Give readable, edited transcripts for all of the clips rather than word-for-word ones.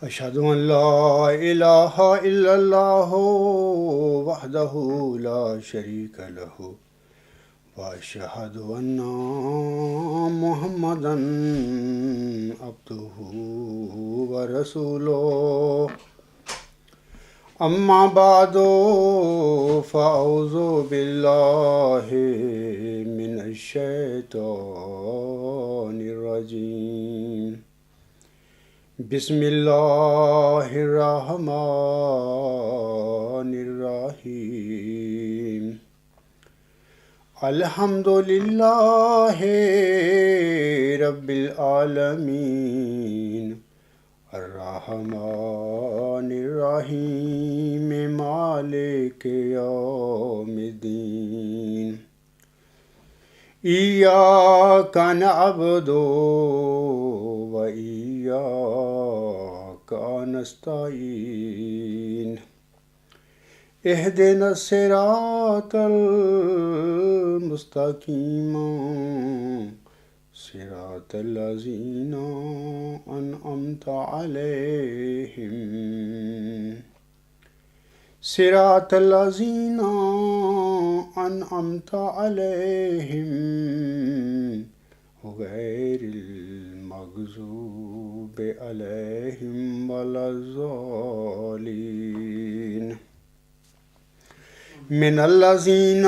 أشهد أن لا إله إلا الله وحده لا شريك له وأشهد أن محمدا عبده ورسوله أما بعد فأعوذ بالله من الشيطان الرجيم بسم الله الرحمن الرحيم الحمد لله رب العالمين الرحمن الرحيم مالك يوم الدين إياك نعبد وإياك نستعين اهدنا الصراط المستقيم صراط الذين أنعمت عليهم صراط الذين أنعمت عليهم غير المغضوب عليهم ولا الضالين من الذين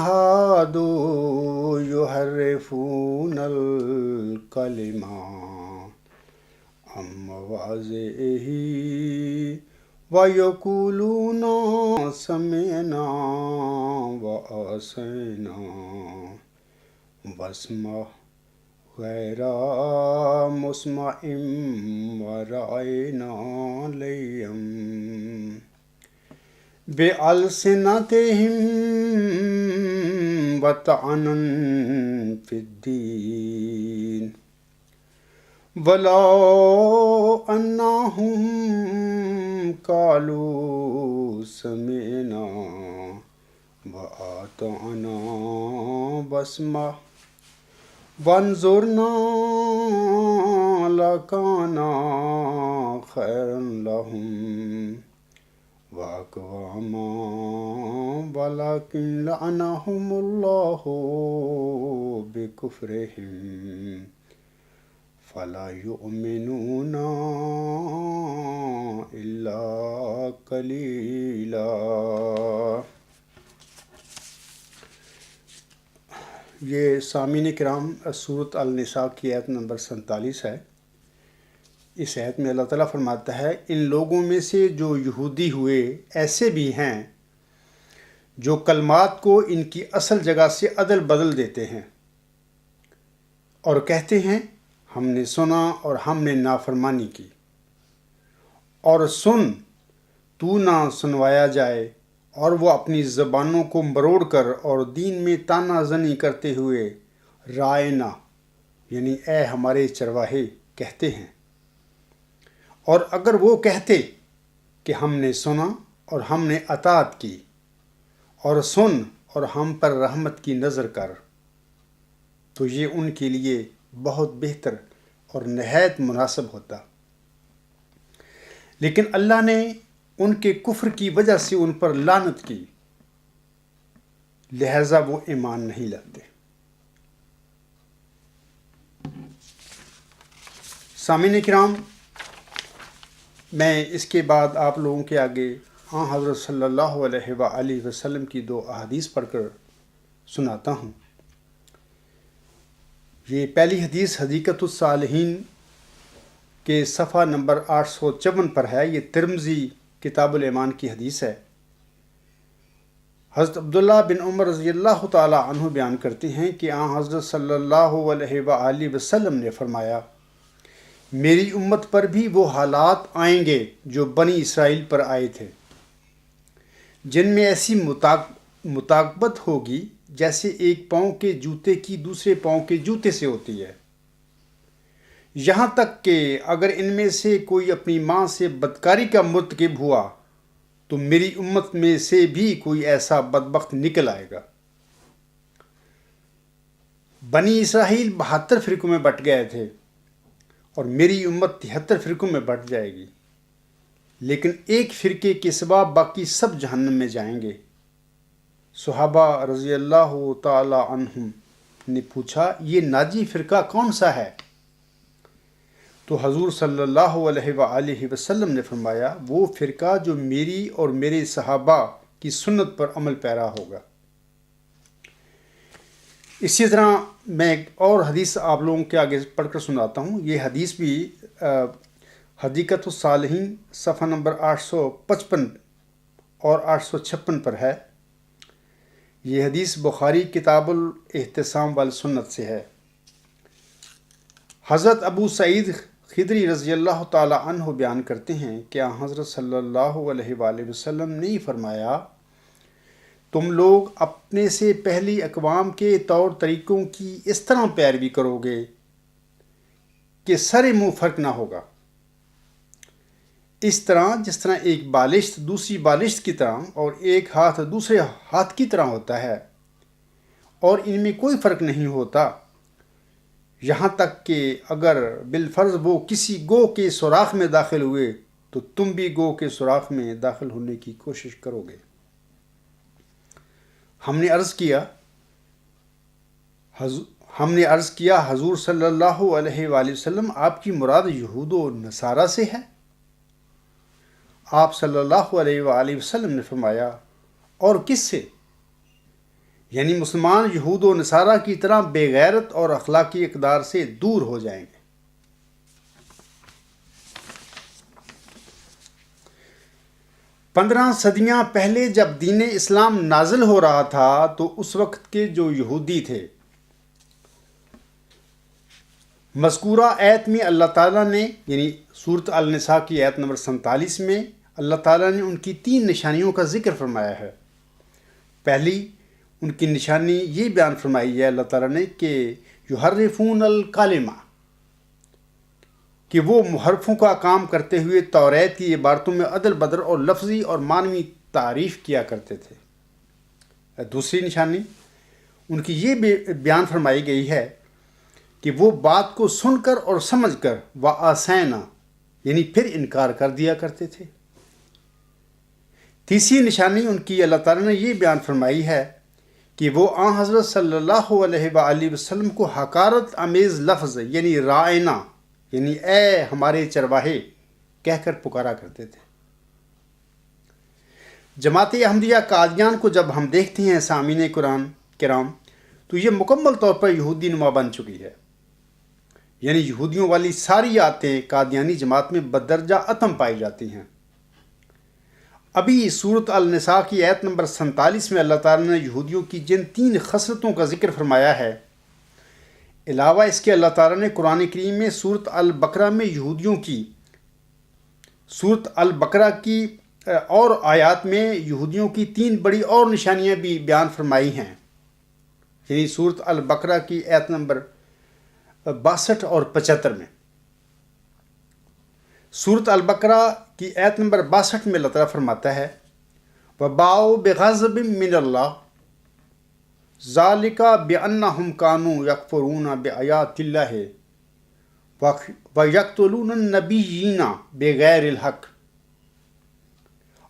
هادوا يحرفون الكلمة عن مواضعه ويقولون سمعنا وعصينا واسمع غير مسمع ورأينا ليا بألسنتهم وطعنا في الدين ولو أنهم قالوا سمعنا وأطعنا واسمع وانظرنا لكان خيرا لهم وأقوام ولكن لعنهم الله بكفرهم فلا يؤمنون إلا قليلا۔ یہ سامعین کرام سورۃ النساء کی آیت نمبر 47 ہے۔ اس آیت میں اللہ تعالیٰ فرماتا ہے ان لوگوں میں سے جو یہودی ہوئے ایسے بھی ہیں جو کلمات کو ان کی اصل جگہ سے عدل بدل دیتے ہیں اور کہتے ہیں ہم نے سنا اور ہم نے نافرمانی کی، اور سن تو نہ سنوایا جائے، اور وہ اپنی زبانوں کو مروڑ کر اور دین میں تانا زنی کرتے ہوئے رائنا یعنی اے ہمارے چرواہے کہتے ہیں۔ اور اگر وہ کہتے کہ ہم نے سنا اور ہم نے اطاعت کی، اور سن اور ہم پر رحمت کی نظر کر، تو یہ ان کے لیے بہت بہتر اور نہایت مناسب ہوتا، لیکن اللہ نے ان کے کفر کی وجہ سے ان پر لعنت کی، لہذا وہ ایمان نہیں لاتے۔ سامعین کرام، میں اس کے بعد آپ لوگوں کے آگے حضرت صلی اللہ علیہ وآلہ وسلم کی 2 احادیث پڑھ کر سناتا ہوں۔ یہ پہلی حدیث حدیقۃ الصالحین کے صفحہ نمبر 854 پر ہے۔ یہ ترمذی کتاب الایمان کی حدیث ہے۔ حضرت عبداللہ بن عمر رضی اللہ تعالی عنہ بیان کرتے ہیں کہ حضرت صلی اللہ علیہ وآلہ وسلم نے فرمایا میری امت پر بھی وہ حالات آئیں گے جو بنی اسرائیل پر آئے تھے، جن میں ایسی مطابقت ہوگی جیسے ایک پاؤں کے جوتے کی دوسرے پاؤں کے جوتے سے ہوتی ہے، یہاں تک کہ اگر ان میں سے کوئی اپنی ماں سے بدکاری کا مرتکب ہوا تو میری امت میں سے بھی کوئی ایسا بدبخت نکل آئے گا۔ بنی اسرائیل 72 فرقوں میں بٹ گئے تھے اور میری امت 73 فرقوں میں بٹ جائے گی، لیکن ایک فرقے کے سوا باقی سب جہنم میں جائیں گے۔ صحابہ رضی اللہ تعالی عنہم نے پوچھا، یہ ناجی فرقہ کون سا ہے؟ تو حضور صلی اللہ علیہ وآلہ وسلم نے فرمایا، وہ فرقہ جو میری اور میرے صحابہ کی سنت پر عمل پیرا ہوگا۔ اسی طرح میں ایک اور حدیث آپ لوگوں کے آگے پڑھ کر سناتا ہوں۔ یہ حدیث بھی حدیقۃ الصالحین صفحہ نمبر 855 اور 856 پر ہے۔ یہ حدیث بخاری کتاب الاحتسام والسنت سے ہے۔ حضرت ابو سعید خدری رضی اللہ تعالی عنہ بیان کرتے ہیں کہ حضرت صلی اللہ علیہ وآلہ وسلم نے فرمایا، تم لوگ اپنے سے پہلی اقوام کے طور طریقوں کی اس طرح پیروی کرو گے کہ سر منہ فرق نہ ہوگا، اس طرح جس طرح ایک بالشت دوسری بالشت کی طرح اور ایک ہاتھ دوسرے ہاتھ کی طرح ہوتا ہے، اور ان میں کوئی فرق نہیں ہوتا، یہاں تک کہ اگر بالفرض وہ کسی گو کے سوراخ میں داخل ہوئے تو تم بھی گو کے سوراخ میں داخل ہونے کی کوشش کرو گے۔ ہم نے عرض کیا حضور صلی اللہ علیہ وآلہ وسلم، آپ کی مراد یہود و نصارہ سے ہے؟ آپ صلی اللہ علیہ وآلہ وسلم نے فرمایا، اور کس سے؟ یعنی مسلمان یہود و نصارہ کی طرح بے غیرت اور اخلاقی اقدار سے دور ہو جائیں گے۔ 15 صدیاں پہلے جب دین اسلام نازل ہو رہا تھا تو اس وقت کے جو یہودی تھے، مذکورہ آیت میں اللہ تعالیٰ نے یعنی سورۃ النساء کی آیت نمبر 47 میں اللہ تعالیٰ نے ان کی 3 نشانیوں کا ذکر فرمایا ہے۔ پہلی ان کی نشانی یہ بیان فرمائی ہے اللہ تعالیٰ نے کہ یحرفون الکلمہ، کہ وہ محرفوں کا کام کرتے ہوئے توریت کی عبارتوں میں عدل بدل اور لفظی اور معنوی تعریف کیا کرتے تھے۔ دوسری نشانی ان کی یہ بیان فرمائی گئی ہے کہ وہ بات کو سن کر اور سمجھ کر وَأَسَيْنَا یعنی پھر انکار کر دیا کرتے تھے۔ تیسری نشانی ان کی اللہ تعالیٰ نے یہ بیان فرمائی ہے کہ وہ حضرت صلی اللہ علیہ وآلہ وسلم کو حقارت آمیز لفظ یعنی رائنا یعنی اے ہمارے چرواہے کہہ کر پکارا کرتے تھے۔ جماعت احمدیہ قادیان کو جب ہم دیکھتے ہیں سامعین کرام تو یہ مکمل طور پر یہودی نما بن چکی ہے، یعنی یہودیوں والی ساری عادتیں قادیانی جماعت میں بدرجہ عدم پائی جاتی ہیں۔ ابھی سورۃ النساء کی آیت نمبر 47 میں اللہ تعالیٰ نے یہودیوں کی جن 3 خصلتوں کا ذکر فرمایا ہے، علاوہ اس کے اللہ تعالیٰ نے قرآن کریم میں سورۃ البقرہ میں یہودیوں کی سورۃ البقرہ کی اور آیات میں یہودیوں کی 3 بڑی اور نشانیاں بھی بیان فرمائی ہیں، یعنی سورۃ البقرہ کی آیت نمبر 62 اور 75 میں۔ سورۃ البقرہ کی آیت نمبر 62 میں اللہ تعالیٰ فرماتا ہے، وَبَاءُوا بِغَضَبٍ مِّنَ اللَّهِ ذَلِكَ بِأَنَّهُمْ كَانُوا يَكْفُرُونَ بِآيَاتِ اللَّهِ وَيَقْتُلُونَ النَّبِيِّينَ بِغَيْرِ الْحَقِّ،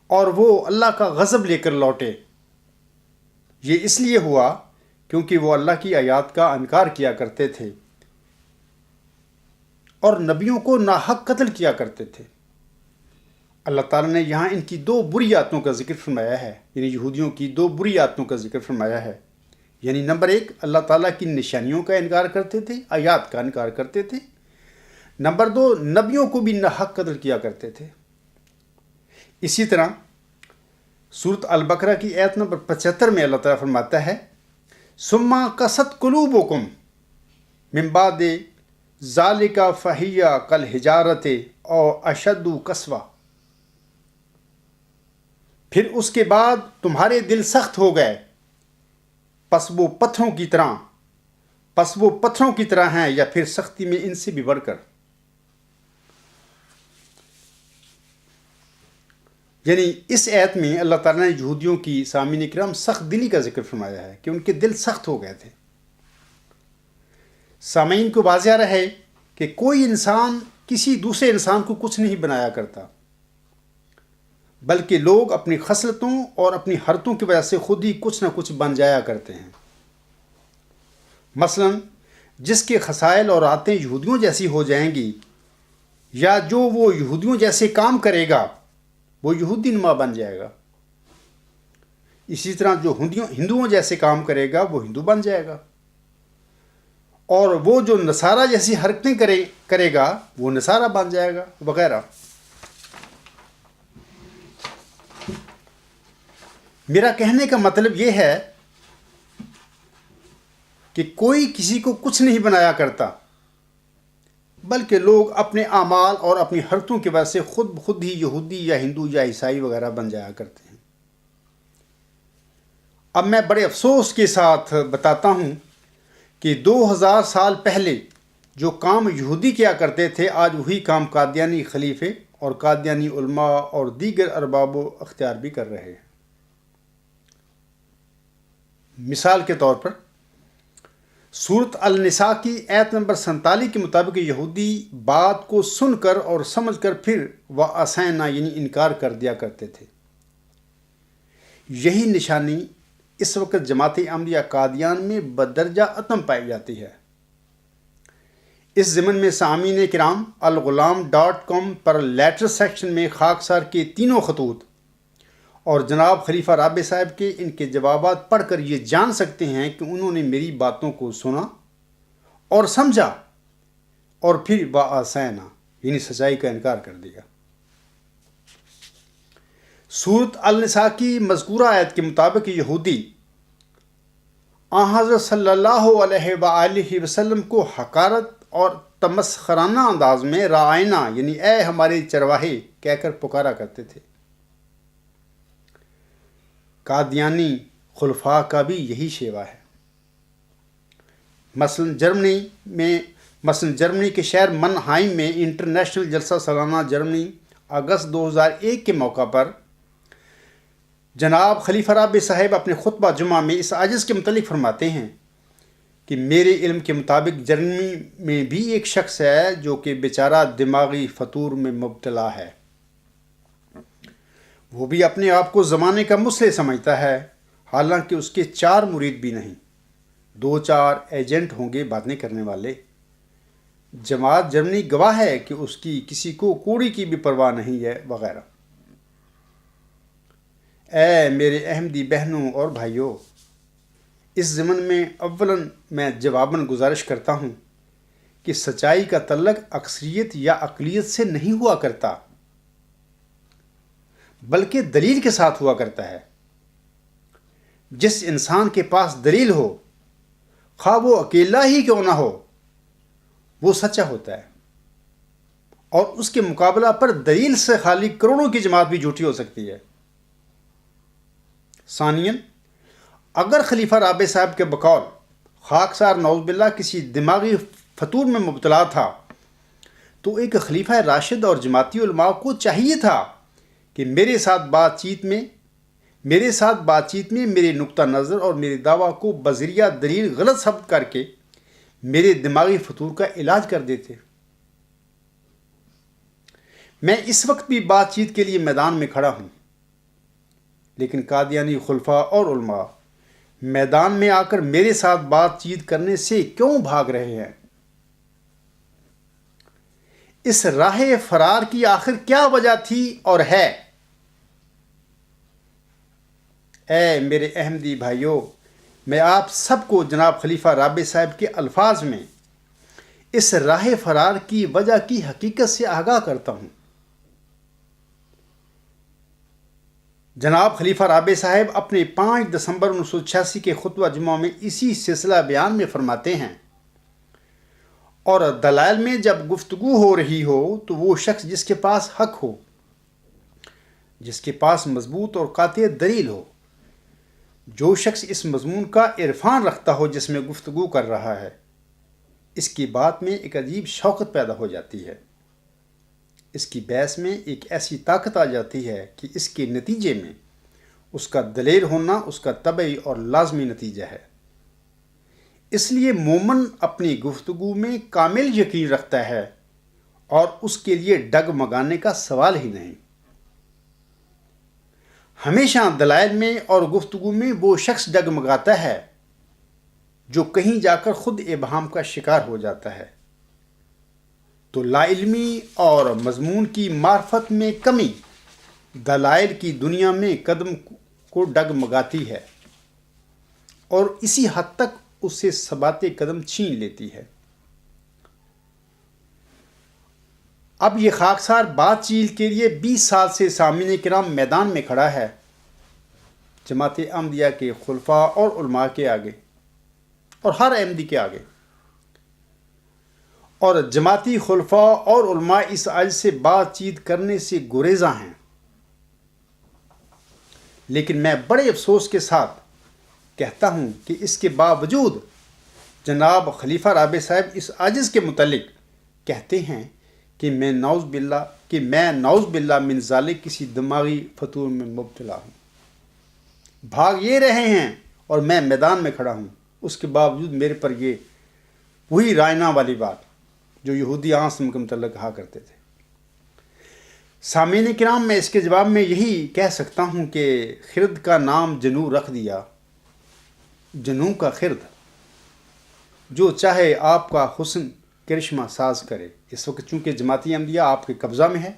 اور وہ اللہ کا غضب لے کر لوٹے۔ یہ اس لیے ہوا کیونکہ وہ اللہ کی آیات کا انکار کیا کرتے تھے اور نبیوں کو ناحق قتل کیا کرتے تھے۔ اللہ تعالیٰ نے یہاں ان کی 2 بری عادتوں کا ذکر فرمایا ہے، یعنی یہودیوں کی 2 بری عادتوں کا ذکر فرمایا ہے، یعنی نمبر 1 اللہ تعالیٰ کی نشانیوں کا انکار کرتے تھے، آیات کا انکار کرتے تھے، نمبر 2 نبیوں کو بھی ناحق قتل کیا کرتے تھے۔ اسی طرح سورۃ البقرہ کی آیت نمبر 75 میں اللہ تعالیٰ فرماتا ہے، ثم قست قلوبکم من بعد ذالک فہی کالحجارۃ او اشد قسوہ، پھر اس کے بعد تمہارے دل سخت ہو گئے، پس وہ پتھروں کی طرح ہیں یا پھر سختی میں ان سے بھی بڑھ کر۔ یعنی اس آیت میں اللہ تعالیٰ نے یہودیوں کی سامعین کرام سخت دلی کا ذکر فرمایا ہے کہ ان کے دل سخت ہو گئے تھے۔ سامعین کو واضح رہے کہ کوئی انسان کسی دوسرے انسان کو کچھ نہیں بنایا کرتا، بلکہ لوگ اپنی خصلتوں اور اپنی حرتوں کی وجہ سے خود ہی کچھ نہ کچھ بن جایا کرتے ہیں۔ مثلا جس کے خصائل اور عادتیں یہودیوں جیسی ہو جائیں گی، یا جو وہ یہودیوں جیسے کام کرے گا، وہ یہودی نما بن جائے گا۔ اسی طرح جو ہندوؤں جیسے کام کرے گا وہ ہندو بن جائے گا، اور وہ جو نصارہ جیسی حرکتیں کرے گا وہ نصارہ بن جائے گا، وغیرہ۔ میرا کہنے کا مطلب یہ ہے کہ کوئی کسی کو کچھ نہیں بنایا کرتا، بلکہ لوگ اپنے اعمال اور اپنی حرکتوں کی وجہ سے خود ہی یہودی یا ہندو یا عیسائی وغیرہ بن جایا کرتے ہیں۔ اب میں بڑے افسوس کے ساتھ بتاتا ہوں کہ 2000 سال پہلے جو کام یہودی کیا کرتے تھے، آج وہی کام قادیانی خلیفے اور قادیانی علماء اور دیگر ارباب و اختیار بھی کر رہے ہیں۔ مثال کے طور پر سورۃ النساء کی آیت نمبر 47 کے مطابق یہودی بات کو سن کر اور سمجھ کر پھر وَأَسَینا یعنی انکار کر دیا کرتے تھے۔ یہی نشانی اس وقت جماعت احمدیہ قادیان میں بدرجہ عدم پائی جاتی ہے۔ اس ضمن میں سامعین کرام الغلام.com پر لیٹر سیکشن میں خاکسار کے تینوں خطوط اور جناب خلیفہ رابع صاحب کے ان کے جوابات پڑھ کر یہ جان سکتے ہیں کہ انہوں نے میری باتوں کو سنا اور سمجھا اور پھر وَأَسَینا یعنی سچائی کا انکار کر دیا۔ سورۃ النساء کی مذکورہ آیت کے مطابق یہودی حضرت صلی اللہ علیہ وآلہ وسلم کو حقارت اور تمسخرانہ انداز میں رعاینا یعنی اے ہمارے چرواہے کہہ کر پکارا کرتے تھے۔ قادیانی خلفاء کا بھی یہی شیوا ہے۔ مثلا جرمنی کے شہر منہائم میں انٹرنیشنل جلسہ سالانہ جرمنی اگست 2001 کے موقع پر جناب خلیفہ رابع صاحب اپنے خطبہ جمعہ میں اس عاجز کے متعلق فرماتے ہیں کہ میرے علم کے مطابق جرمنی میں بھی ایک شخص ہے جو کہ بیچارہ دماغی فطور میں مبتلا ہے۔ وہ بھی اپنے آپ کو زمانے کا مصلح سمجھتا ہے، حالانکہ اس کے 4 مرید بھی نہیں، 2-4 ایجنٹ ہوں گے باتیں کرنے والے۔ جماعت جرمنی گواہ ہے کہ اس کی کسی کو کوڑی کی بھی پرواہ نہیں ہے، وغیرہ۔ اے میرے احمدی بہنوں اور بھائیوں، اس ضمن میں اولاً میں جواباً گزارش کرتا ہوں کہ سچائی کا تعلق اکثریت یا اقلیت سے نہیں ہوا کرتا، بلکہ دلیل کے ساتھ ہوا کرتا ہے۔ جس انسان کے پاس دلیل ہو، خواہ وہ اکیلا ہی کیوں نہ ہو، وہ سچا ہوتا ہے، اور اس کے مقابلہ پر دلیل سے خالی کروڑوں کی جماعت بھی جھوٹی ہو سکتی ہے۔ ثانیاً، اگر خلیفہ رابع صاحب کے بقول خاکسار نعوذ باللہ کسی دماغی فطور میں مبتلا تھا، تو ایک خلیفہ راشد اور جماعتی علماء کو چاہیے تھا کہ میرے ساتھ بات چیت میں میرے نقطہ نظر اور میرے دعویٰ کو بذریعہ دلیل غلط ثابت کر کے میرے دماغی فطور کا علاج کر دیتے۔ میں اس وقت بھی بات چیت کے لیے میدان میں کھڑا ہوں، لیکن قادیانی خلفاء اور علماء میدان میں آ کر میرے ساتھ بات چیت کرنے سے کیوں بھاگ رہے ہیں؟ اس راہ فرار کی آخر کیا وجہ تھی اور ہے؟ اے میرے احمدی بھائیوں، میں آپ سب کو جناب خلیفہ رابع صاحب کے الفاظ میں اس راہ فرار کی وجہ کی حقیقت سے آگاہ کرتا ہوں۔ جناب خلیفہ رابع صاحب اپنے 5 دسمبر 1986 کے خطبہ جمعہ میں اسی سلسلہ بیان میں فرماتے ہیں، اور دلائل میں جب گفتگو ہو رہی ہو تو وہ شخص جس کے پاس حق ہو، جس کے پاس مضبوط اور قاطع دلیل ہو، جو شخص اس مضمون کا عرفان رکھتا ہو جس میں گفتگو کر رہا ہے، اس کی بات میں ایک عجیب شوقت پیدا ہو جاتی ہے، اس کی بحث میں ایک ایسی طاقت آ جاتی ہے کہ اس کے نتیجے میں اس کا دلیر ہونا اس کا طبعی اور لازمی نتیجہ ہے۔ اس لیے مومن اپنی گفتگو میں کامل یقین رکھتا ہے اور اس کے لیے ڈگمگانے کا سوال ہی نہیں۔ ہمیشہ دلائل میں اور گفتگو میں وہ شخص ڈگمگاتا ہے جو کہیں جا کر خود ابہام کا شکار ہو جاتا ہے۔ تو لا علمی اور مضمون کی معرفت میں کمی دلائل کی دنیا میں قدم کو ڈگمگاتی ہے اور اسی حد تک اس سے ثبات قدم چھین لیتی ہے۔ اب یہ خاکسار بات چیت کے لیے 20 سال سے سامعین کرام میدان میں کھڑا ہے، جماعت احمدیہ کے خلفاء اور علماء کے آگے اور ہر احمدی کے آگے، اور جماعتی خلفاء اور علماء اس عجز سے بات چیت کرنے سے گریزاں ہیں۔ لیکن میں بڑے افسوس کے ساتھ کہتا ہوں کہ اس کے باوجود جناب خلیفہ رابع صاحب اس عجز کے متعلق کہتے ہیں کہ میں نعوذ باللہ من ذالک کسی دماغی فطور میں مبتلا ہوں۔ بھاگ یہ رہے ہیں اور میں میدان میں کھڑا ہوں، اس کے باوجود میرے پر یہ وہی رائنا والی بات جو یہودی عاصم کے متعلق کہا کرتے تھے۔ سامعین کرام، میں اس کے جواب میں یہی کہہ سکتا ہوں کہ خرد کا نام جنو رکھ دیا، جنو کا خرد، جو چاہے آپ کا حسن کرشمہ ساز کرے۔ اس وقت چونکہ جماعتی احمدیہ آپ کے قبضہ میں ہے،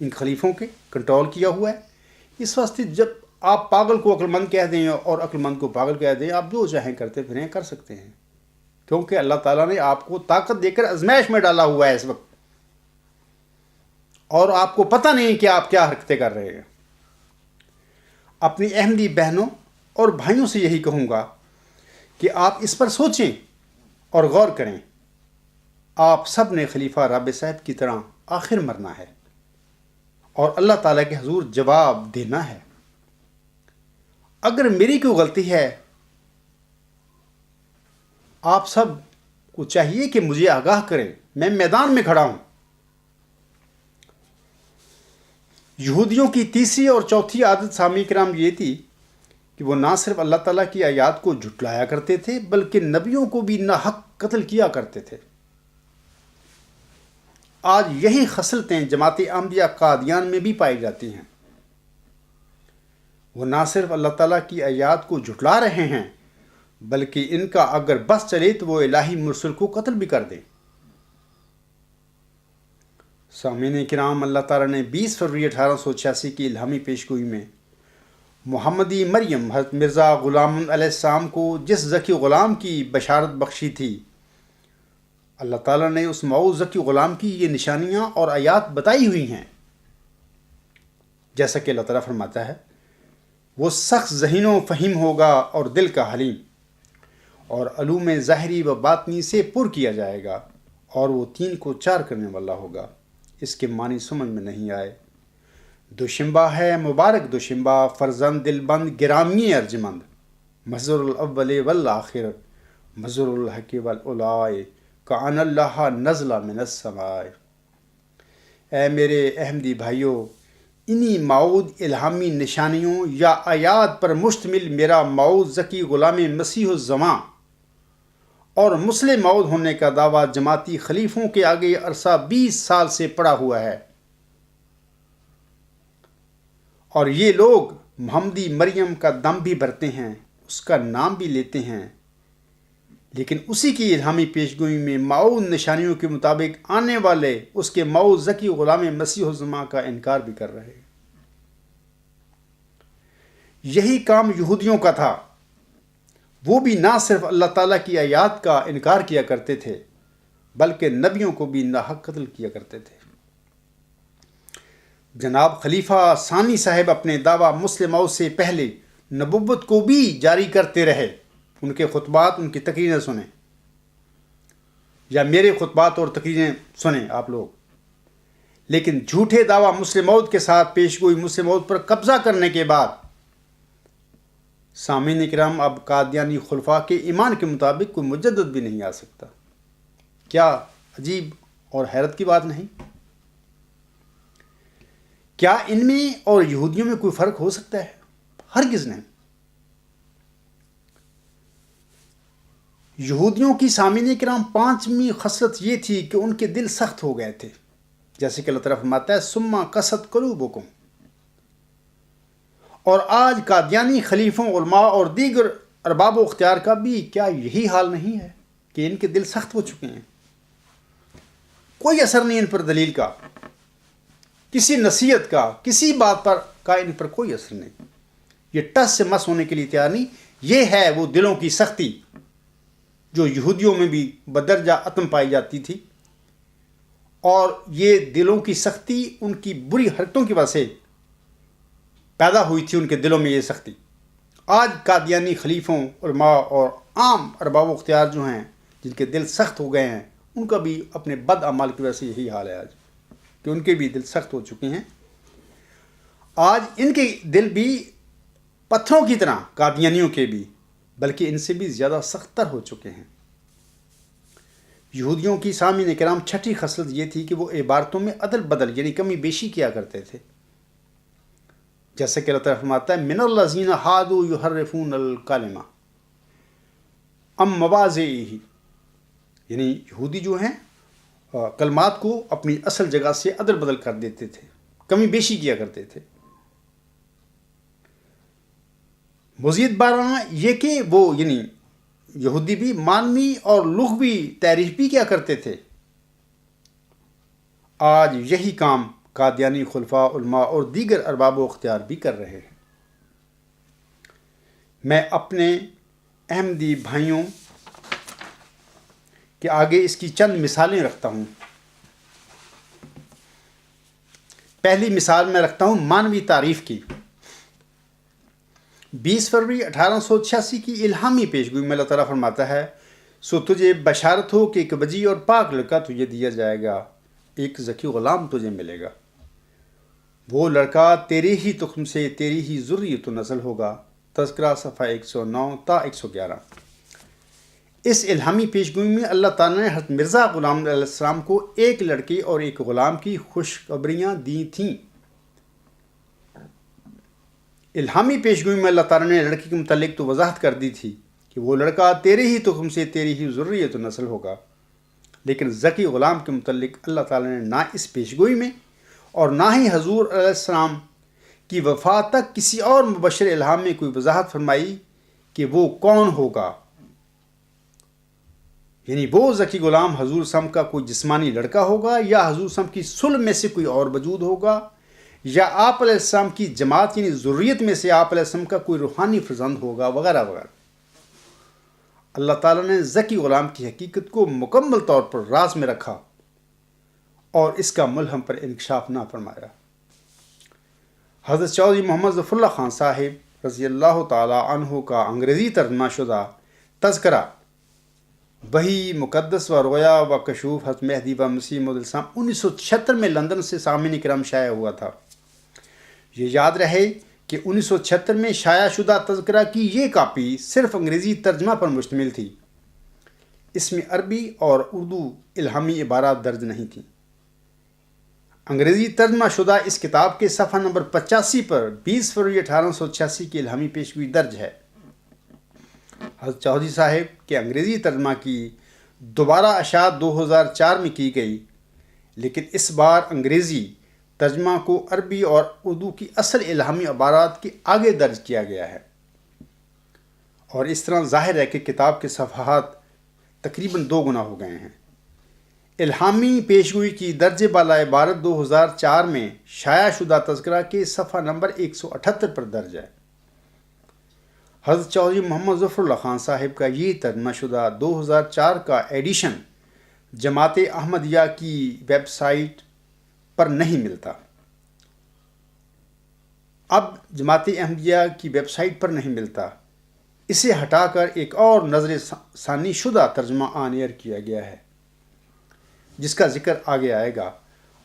ان خلیفوں کے کنٹرول کیا ہوا ہے، اس واسطے جب آپ پاگل کو عقل مند کہہ دیں اور عقل مند کو پاگل کہہ دیں، آپ جو چاہیں کرتے پھریں کر سکتے ہیں، کیونکہ اللہ تعالیٰ نے آپ کو طاقت دے کر آزمائش میں ڈالا ہوا ہے اس وقت، اور آپ کو پتہ نہیں کہ آپ کیا حرکتیں کر رہے ہیں۔ اپنی احمدی بہنوں اور بھائیوں سے یہی کہوں گا کہ آپ اس پر سوچیں اور غور کریں۔ آپ سب نے خلیفہ رابع صاحب کی طرح آخر مرنا ہے اور اللہ تعالیٰ کے حضور جواب دینا ہے۔ اگر میری کوئی غلطی ہے، آپ سب کو چاہیے کہ مجھے آگاہ کریں، میں میدان میں کھڑا ہوں۔ یہودیوں کی تیسری اور چوتھی عادت سامعین کرام یہ تھی کہ وہ نہ صرف اللہ تعالیٰ کی آیات کو جھٹلایا کرتے تھے بلکہ نبیوں کو بھی ناحق قتل کیا کرتے تھے۔ آج یہی خصلتیں جماعت احمدیہ قادیان میں بھی پائی جاتی ہیں۔ وہ نہ صرف اللہ تعالیٰ کی آیات کو جھٹلا رہے ہیں بلکہ ان کا اگر بس چلے تو وہ الہی مرسل کو قتل بھی کر دیں۔ سامعین کرام، اللہ تعالیٰ نے 20 فروری 1886 کی الہامی پیشگوئی میں محمدی مریم حضرت مرزا غلام علیہ السلام کو جس ذکی غلام کی بشارت بخشی تھی، اللہ تعالیٰ نے اس موعود ذکی غلام کی یہ نشانیاں اور آیات بتائی ہوئی ہیں۔ جیسا کہ اللہ تعالیٰ فرماتا ہے، وہ سخت ذہین و فہیم ہوگا اور دل کا حلیم، اور علوم ظاہری و باطنی سے پر کیا جائے گا، اور وہ 3 کو 4 کرنے والا ہوگا۔ اس کے معنی سمجھ میں نہیں آئے۔ دوشنبہ ہے مبارک دوشنبہ، فرزند دل بند گرامی ارجمند، مظہر الاول والآخر، مظہر الحق والعلائے، کان اللہ نزل من السماء۔ اے میرے احمدی بھائیوں، انہی موعود الہامی نشانیوں یا آیات پر مشتمل میرا موعود ذکی غلام مسیح الزمان اور مسلم موعود ہونے کا دعویٰ جماعتی خلیفوں کے آگے عرصہ 20 سال سے پڑا ہوا ہے، اور یہ لوگ محمدی مریم کا دم بھی بھرتے ہیں، اس کا نام بھی لیتے ہیں، لیکن اسی کی الہامی پیشگوئی میں موعود نشانیوں کے مطابق آنے والے اس کے موعود ذکی غلام مسیح الزمان کا انکار بھی کر رہے ہیں۔ یہی کام یہودیوں کا تھا۔ وہ بھی نہ صرف اللہ تعالیٰ کی آیات کا انکار کیا کرتے تھے بلکہ نبیوں کو بھی ناحق قتل کیا کرتے تھے۔ جناب خلیفہ ثانی صاحب اپنے دعویٰ مسلموں سے پہلے نبوت کو بھی جاری کرتے رہے۔ ان کے خطبات، ان کی تقریریں سنیں، یا میرے خطبات اور تقریریں سنیں آپ لوگ، لیکن جھوٹے دعویٰ مسلموت کے ساتھ پیشگوئی مسلموت پر قبضہ کرنے کے بعد سامعین کرام، اب قادیانی خلفاء کے ایمان کے مطابق کوئی مجدد بھی نہیں آ سکتا۔ کیا عجیب اور حیرت کی بات نہیں؟ کیا ان میں اور یہودیوں میں کوئی فرق ہو سکتا ہے؟ ہرگز نہیں۔ یہودیوں کی سامعین کرام پانچویں خصلت یہ تھی کہ ان کے دل سخت ہو گئے تھے، جیسے کہ اللہ تعالیٰ فرماتا ہے ثم قست قلوبکم۔ اور آج قادیانی خلیفوں، علماء اور دیگر ارباب و اختیار کا بھی کیا یہی حال نہیں ہے کہ ان کے دل سخت ہو چکے ہیں؟ کوئی اثر نہیں ان پر دلیل کا، کسی نصیحت کا، کسی بات پر کا ان پر کوئی اثر نہیں، یہ ٹس سے مس ہونے کے لیے تیار نہیں۔ یہ ہے وہ دلوں کی سختی جو یہودیوں میں بھی بدرجہ عتم پائی جاتی تھی، اور یہ دلوں کی سختی ان کی بری حرکتوں کی وجہ سے پیدا ہوئی تھی، ان کے دلوں میں یہ سختی۔ آج قادیانی خلیفوں، علماء اور عام ارباب و اختیار جو ہیں، جن کے دل سخت ہو گئے ہیں، ان کا بھی اپنے بد اعمال کی وجہ سے یہی حال ہے آج، کہ ان کے بھی دل سخت ہو چکے ہیں۔ آج ان کے دل بھی پتھروں کی طرح، قادیانیوں کے بھی، بلکہ ان سے بھی زیادہ سخت تر ہو چکے ہیں۔ یہودیوں کی سامعین کرام چھٹی خصلت یہ تھی کہ وہ عبارتوں میں عدل بدل یعنی کمی بیشی کیا کرتے تھے، جیسے کہ اللہ تعالیٰ فرماتا ہے من الذین ہادوا یحرفون الکلمہ عن مواضعہ، یعنی یہودی جو ہیں کلمات کو اپنی اصل جگہ سے عدل بدل کر دیتے تھے، کمی بیشی کیا کرتے تھے۔ مزید برآں یہ کہ وہ یعنی یہودی بھی معنوی اور لغوی تعریف بھی کیا کرتے تھے۔ آج یہی کام قادیانی خلفاء، علماء اور دیگر ارباب و اختیار بھی کر رہے ہیں۔ میں اپنے احمدی بھائیوں کے آگے اس کی چند مثالیں رکھتا ہوں۔ پہلی مثال میں رکھتا ہوں معنوی تعریف کی۔ 20 فروری 1886 کی الہامی پیشگوئی میں اللہ تعالیٰ فرماتا ہے سو تجھے بشارت ہو کہ ایک وجیح اور پاک لڑکا تجھے دیا جائے گا، ایک ذکی غلام تجھے ملے گا، وہ لڑکا تیرے ہی تخم سے تیری ہی ذریت و نسل ہوگا۔ تذکرہ صفحہ 109 تا 111۔ اس الہامی پیشگوئی میں اللہ تعالیٰ نے حضرت مرزا غلام علیہ السلام کو ایک لڑکے اور ایک غلام کی خوشخبریاں دی تھیں۔ الہامی پیشگوئی میں اللہ تعالیٰ نے لڑکی کے متعلق تو وضاحت کر دی تھی کہ وہ لڑکا تیرے ہی تخم سے تیری ہی ذریت و نسل ہوگا، لیکن ذکی غلام کے متعلق اللہ تعالیٰ نے نہ اس پیشگوئی میں اور نہ ہی حضور علیہ السلام کی وفات تک کسی اور مبشر الہام میں کوئی وضاحت فرمائی کہ وہ کون ہوگا، یعنی وہ ذکی غلام حضور سم کا کوئی جسمانی لڑکا ہوگا، یا حضور سم کی صلب میں سے کوئی اور وجود ہوگا، یا آپ علیہ السلام کی جماعت یعنی ذریت میں سے آپ علیہ السلام کا کوئی روحانی فرزند ہوگا، وغیرہ وغیرہ۔ اللہ تعالیٰ نے ذکی غلام کی حقیقت کو مکمل طور پر راز میں رکھا اور اس کا ملہم پر انکشاف نہ فرمایا۔ حضرت چودھری محمد ظفر اللہ خان صاحب رضی اللہ تعالی عنہ کا انگریزی ترجمہ شدہ تذکرہ وحی مقدس و رویا و کشوف حضرت مہدی و مسیح موعود الاسلام 1976 میں لندن سے سامعین کرام شائع ہوا تھا۔ یہ یاد رہے کہ 1976 میں شائع شدہ تذکرہ کی یہ کاپی صرف انگریزی ترجمہ پر مشتمل تھی، اس میں عربی اور اردو الہامی عبارات درج نہیں تھیں۔ انگریزی ترجمہ شدہ اس کتاب کے صفحہ نمبر 85 پر 20 فروری 1886 کی الہامی پیشگوئی درج ہے۔ حضرت چودھری صاحب کے انگریزی ترجمہ کی دوبارہ اشاعت 2004 میں کی گئی، لیکن اس بار انگریزی ترجمہ کو عربی اور اردو کی اصل الہامی عبارات کے آگے درج کیا گیا ہے، اور اس طرح ظاہر ہے کہ کتاب کے صفحات تقریباً 2 گنا ہو گئے ہیں۔ الہامی پیشگوئی کی درجے بالا عبارت 2004 میں شائع شدہ تذکرہ کے صفحہ نمبر 178 پر درج ہے۔ حضرت چودھری محمد ظفر اللہ خان صاحب کا یہ ترجمہ شدہ 2004 کا ایڈیشن جماعت احمدیہ کی ویب سائٹ پر نہیں ملتا۔ اب جماعت احمدیہ کی ویب سائٹ پر نہیں ملتا، اسے ہٹا کر ایک اور نظر ثانی شدہ ترجمہ آن ایئر کیا گیا ہے، جس کا ذکر آگے آئے گا۔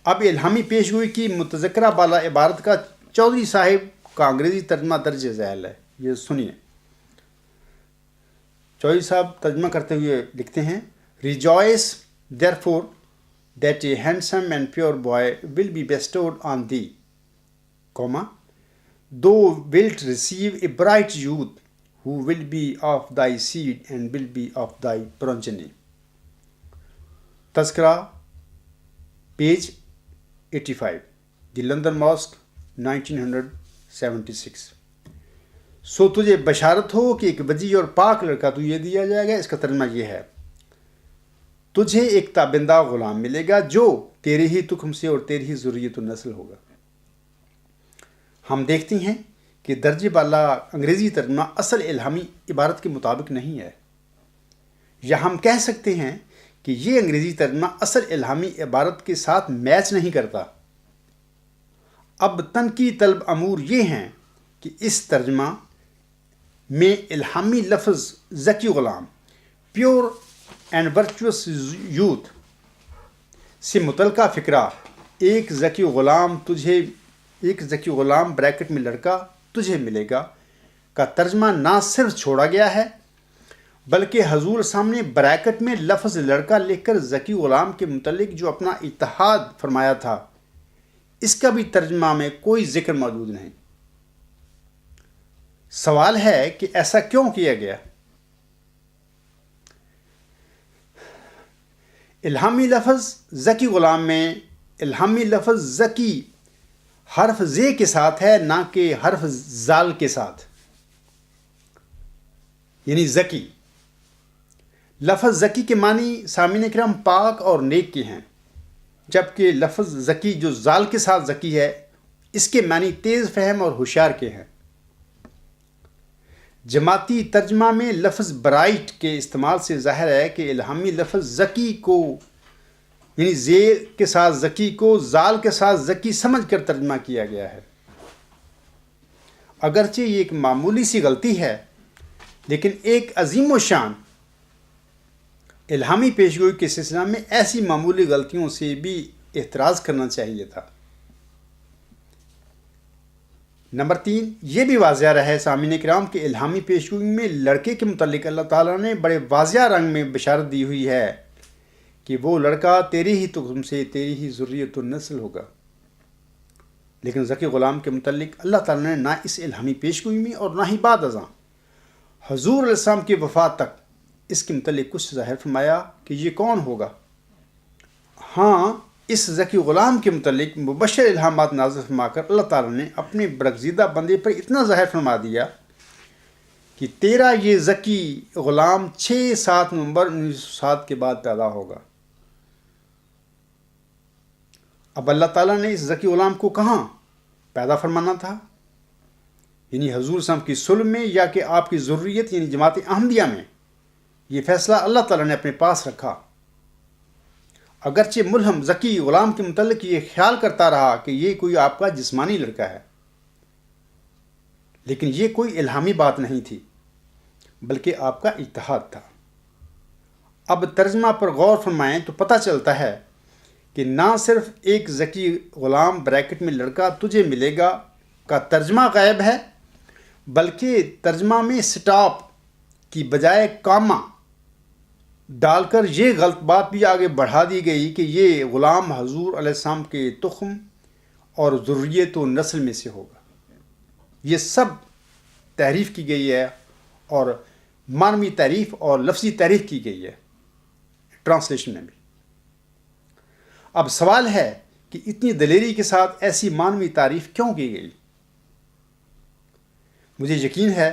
اب الہامی پیشگوئی کی متذکرہ بالا عبارت کا چودھری صاحب کا انگریزی ترجمہ درج ذیل ہے، یہ سنیے۔ چودھری صاحب ترجمہ کرتے ہوئے لکھتے ہیں Rejoice therefore that a handsome and pure boy will be bestowed on thee, thou wilt receive a bright youth who will be of thy seed and will be of thy progeny. تذکرہ page 85 دی London mask 1976. سو تجھے بشارت ہو کہ ایک وجیح اور پاک لڑکا تجھے دیا جائے گا. اس کا ترجمہ یہ ہے تجھے ایک تابندہ غلام ملے گا جو تیرے ہی تخم سے اور تیری ہی ذریت النسل ہوگا. ہم دیکھتے ہیں کہ درجہ بالا انگریزی ترجمہ اصل الہامی عبارت کے مطابق نہیں ہے، یا ہم کہہ سکتے ہیں کہ یہ انگریزی ترجمہ اصل الہامی عبارت کے ساتھ میچ نہیں کرتا. اب تنقید طلب امور یہ ہیں کہ اس ترجمہ میں الہامی لفظ ذکی Ghulam pure and virtuous youth سے متعلقہ فکرہ ایک ذکی غلام بریکٹ میں لڑکا تجھے ملے گا کا ترجمہ نہ صرف چھوڑا گیا ہے بلکہ حضور سامنے بریکٹ میں لفظ لڑکا لکھ کر ذکی غلام کے متعلق جو اپنا اتحاد فرمایا تھا اس کا بھی ترجمہ میں کوئی ذکر موجود نہیں. سوال ہے کہ ایسا کیوں کیا گیا؟ الہامی لفظ ذکی غلام میں الہامی لفظ ذکی حرف زے کے ساتھ ہے نہ کہ حرف زال کے ساتھ، یعنی ذکی. لفظ ذکی کے معنی سامعین کرام پاک اور نیک کے ہیں، جبکہ لفظ ذکی جو زال کے ساتھ ذکی ہے اس کے معنی تیز فہم اور ہوشیار کے ہیں. جماعتی ترجمہ میں لفظ برائٹ کے استعمال سے ظاہر ہے کہ الہامی لفظ ذکی کو یعنی زیر کے ساتھ ذکی کو زال کے ساتھ ذکی سمجھ کر ترجمہ کیا گیا ہے. اگرچہ یہ ایک معمولی سی غلطی ہے لیکن ایک عظیم و شان الہامی پیشگوئی کے سلسلہ میں ایسی معمولی غلطیوں سے بھی احتراز کرنا چاہیے تھا. نمبر 3 یہ بھی واضح رہے سامعین کرام کہ الہامی پیشگوئی میں لڑکے کے متعلق اللہ تعالیٰ نے بڑے واضح رنگ میں بشارت دی ہوئی ہے کہ وہ لڑکا تیری ہی تخم سے تیری ہی ذریت النسل ہوگا. لیکن ذکی غلام کے متعلق اللہ تعالیٰ نے نہ اس الہامی پیشگوئی میں اور نہ ہی بعد ازاں حضور علیہ السلام کی وفات تک اس کے متعلق کچھ ظاہر فرمایا کہ یہ کون ہوگا. ہاں اس ذکی غلام کے متعلق مبشر الہامات نازل فرما کر اللہ تعالیٰ نے اپنے برگزیدہ بندے پر اتنا ظاہر فرما دیا کہ تیرا یہ ذکی غلام 6-7 نومبر 1907 کے بعد پیدا ہوگا. اب اللہ تعالیٰ نے اس ذکی غلام کو کہاں پیدا فرمانا تھا، یعنی حضور صلی اللہ علیہ وسلم کی صلب میں یا کہ آپ کی ذریت یعنی جماعت احمدیہ میں؟ یہ فیصلہ اللہ تعالیٰ نے اپنے پاس رکھا. اگرچہ ملہم ذکی غلام کے متعلق یہ خیال کرتا رہا کہ یہ کوئی آپ کا جسمانی لڑکا ہے، لیکن یہ کوئی الہامی بات نہیں تھی بلکہ آپ کا اتحاد تھا. اب ترجمہ پر غور فرمائیں تو پتہ چلتا ہے کہ نہ صرف ایک ذکی غلام بریکٹ میں لڑکا تجھے ملے گا کا ترجمہ غائب ہے بلکہ ترجمہ میں سٹاپ کی بجائے کاما ڈال کر یہ غلط بات بھی آگے بڑھا دی گئی کہ یہ غلام حضور علیہ السلام کے تخم اور ذریت و نسل میں سے ہوگا. یہ سب تحریف کی گئی ہے اور معنوی تعریف اور لفظی تعریف کی گئی ہے ٹرانسلیشن میں بھی. اب سوال ہے کہ اتنی دلیری کے ساتھ ایسی معنوی تعریف کیوں کی گئی؟ مجھے یقین ہے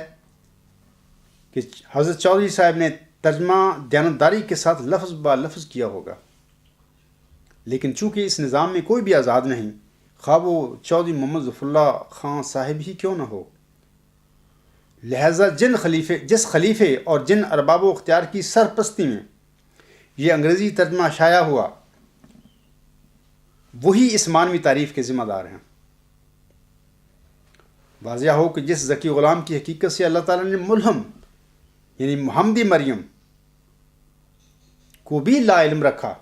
کہ حضرت چودھری صاحب نے ترجمہ دیانتداری کے ساتھ لفظ با لفظ کیا ہوگا، لیکن چونکہ اس نظام میں کوئی بھی آزاد نہیں، خواہ وہ چودھری محمد ظفر اللہ خان صاحب ہی کیوں نہ ہو، لہٰذا جس خلیفے اور جن ارباب و اختیار کی سرپرستی میں یہ انگریزی ترجمہ شائع ہوا وہی اس معنوی تعریف کے ذمہ دار ہیں. واضح ہو کہ جس ذکی غلام کی حقیقت سے اللہ تعالیٰ نے ملہم یعنی محمدی مریم کو بھی لا علم رکھا،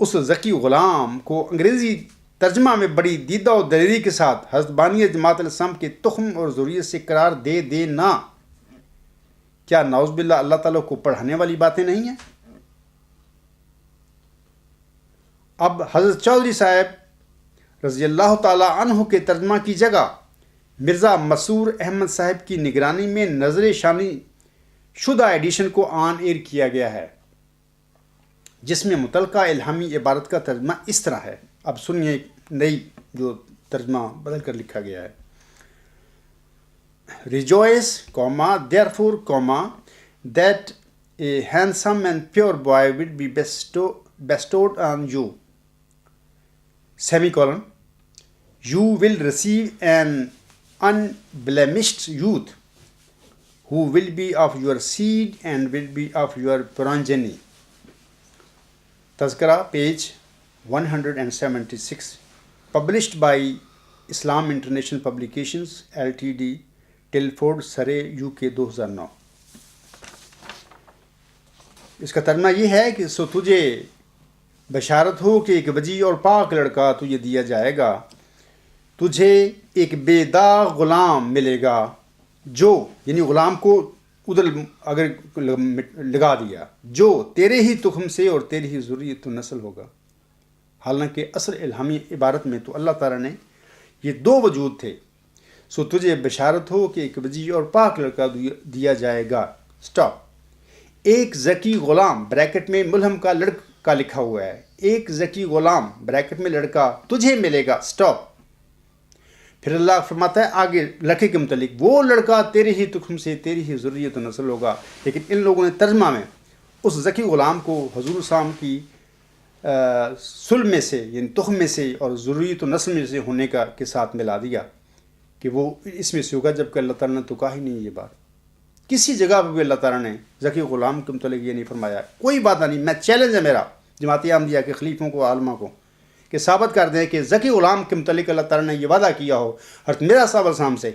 اس ذکی غلام کو انگریزی ترجمہ میں بڑی دیدہ و دلیری کے ساتھ حضرت بانی جماعت علیہ السلام کے تخم اور ذریت سے قرار دے دینا کیا نعوذ باللہ اللہ تعالیٰ کو پڑھانے والی باتیں نہیں ہیں؟ اب حضرت چودھری صاحب رضی اللہ تعالیٰ عنہ کے ترجمہ کی جگہ مرزا مسرور احمد صاحب کی نگرانی میں نظر ثانی شدہ ایڈیشن کو آن ایئر کیا گیا ہے، جس میں متعلقہ الہامی عبارت کا ترجمہ اس طرح ہے. اب سنیے نئی جو ترجمہ بدل کر لکھا گیا ہے. Rejoice, therefore, that a handsome and pure boy will be bestowed on you, semicolon. You will receive an unblemished youth who will be of your seed and will be of your progeny. Tazkara, page 176, published by Islam International Publications Ltd, ٹلفورڈ سرے UK 2009. اس کا ترجمہ یہ ہے کہ سو تجھے بشارت ہو کہ ایک وجیع اور پاک لڑکا تجھے دیا جائے گا، تجھے ایک بے داغ غلام ملے گا، جو یعنی غلام کو ادھر اگر لگا دیا، جو تیرے ہی تخم سے اور تیری ہی ذریت و نسل ہوگا. حالانکہ اصل الہامی عبارت میں تو اللہ تعالیٰ نے یہ دو وجود تھے. سو تجھے بشارت ہو کہ ایک وجیع اور پاک لڑکا دیا جائے گا. سٹاپ. ایک ذکی غلام بریکٹ میں ملہم کا لڑکا لکھا ہوا ہے. ایک ذکی غلام بریکٹ میں لڑکا تجھے ملے گا. سٹاپ. پھر اللہ فرماتا ہے آگے لڑکے کے متعلق، وہ لڑکا تیرے ہی تخم سے تیری ہی ذریت و نسل ہوگا. لیکن ان لوگوں نے ترجمہ میں اس ذکی غلام کو حضور صاحب کی سلم میں سے یعنی تخم میں سے اور ذریت و نسل میں سے ہونے کا کے ساتھ ملا دیا کہ وہ اس میں سے ہوگا، جبکہ اللہ تعالیٰ نے تو کہا ہی نہیں یہ بات. کسی جگہ پہ بھی اللہ تعالیٰ نے ذکی غلام کے متعلق یہ نہیں فرمایا. کوئی بات نہیں. میں چیلنج ہے میرا جماعت احمدیہ کے خلیفوں کو، عالموں کو، کہ ثابت کر دیں کہ ذکی غلام کے متعلق اللہ تعالیٰ نے یہ وعدہ کیا ہو حضرت میرا صاحب السلام سے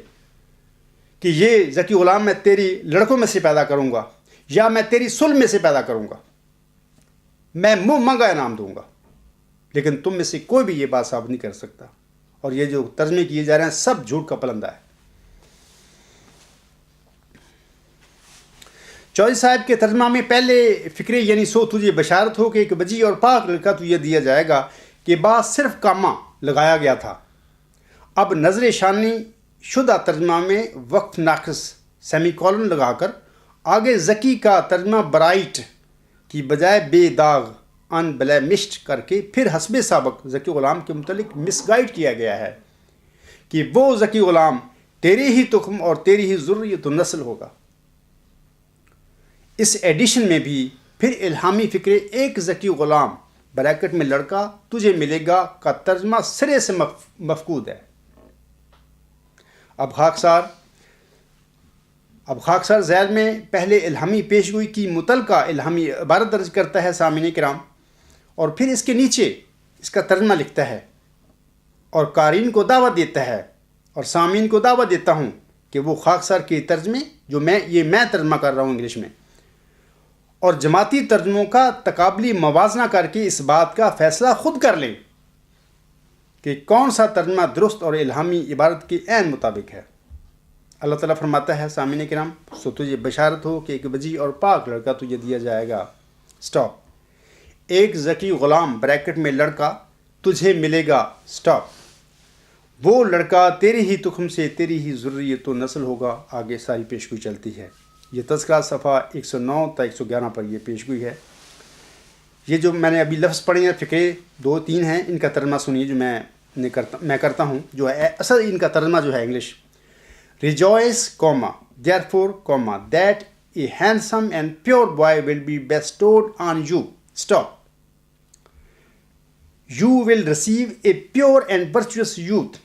کہ یہ ذکی غلام میں تیری لڑکوں میں سے پیدا کروں گا یا میں تیری سلم میں سے پیدا کروں گا، میں منہ منگا انعام دوں گا. لیکن تم میں سے کوئی بھی یہ بات ثابت نہیں کر سکتا. اور یہ جو ترجمے کیے جا رہے ہیں سب جھوٹ کا پلندہ ہے. چودھری صاحب کے ترجمہ میں پہلے فکرے یعنی سو تجھے بشارت ہو کہ ایک وجیع اور پاک لڑکا تجھے دیا جائے گا کہ بعد صرف کامہ لگایا گیا تھا. اب نظر ثانی شدہ ترجمہ میں وقف ناقص سیمی کولن لگا کر آگے ذکی کا ترجمہ برائٹ کی بجائے بے داغ ان بلیمشڈ کر کے پھر حسب سابق ذکی غلام کے متعلق مس گائیڈ کیا گیا ہے کہ وہ ذکی غلام تیرے ہی تخم اور تیری ہی ذریت و نسل ہوگا. اس ایڈیشن میں بھی پھر الہامی فکرے ایک ذکی غلام بریکٹ میں لڑکا تجھے ملے گا کا ترجمہ سرے سے مفقود ہے. اب خاکسار ذیل میں پہلے الہامی پیشگوئی کی متعلقہ الہامی عبارت درج کرتا ہے سامعین کرام، اور پھر اس کے نیچے اس کا ترجمہ لکھتا ہے اور قارئین کو دعوت دیتا ہے اور سامعین کو دعوت دیتا ہوں کہ وہ خاکسار کے ترجمے جو میں ترجمہ کر رہا ہوں انگلش میں اور جماعتی ترجموں کا تقابلی موازنہ کر کے اس بات کا فیصلہ خود کر لیں کہ کون سا ترجمہ درست اور الہامی عبارت کے عین مطابق ہے. اللہ تعالیٰ فرماتا ہے سامعین کرام سو تجھے بشارت ہو کہ ایک وجیع اور پاک لڑکا تجھے دیا جائے گا. سٹاپ. ایک ذکی غلام بریکٹ میں لڑکا تجھے ملے گا. سٹاپ. وہ لڑکا تیرے ہی تخم سے تیری ہی ذریت و نسل ہوگا. آگے ساری پیشگوئی چلتی ہے. یہ تذکرہ صفحہ 109 تا 111 پر یہ پیشگوئی ہے. یہ جو میں نے ابھی لفظ پڑھے ہیں فقرے 2-3 ہیں، ان کا ترجمہ سنیے جو میں کرتا ہوں. جو ہے اصل ان کا ترجمہ جو ہے English: Rejoice, therefore, that a handsome and pure boy will be bestowed on you. Stop. You will receive a pure and virtuous youth.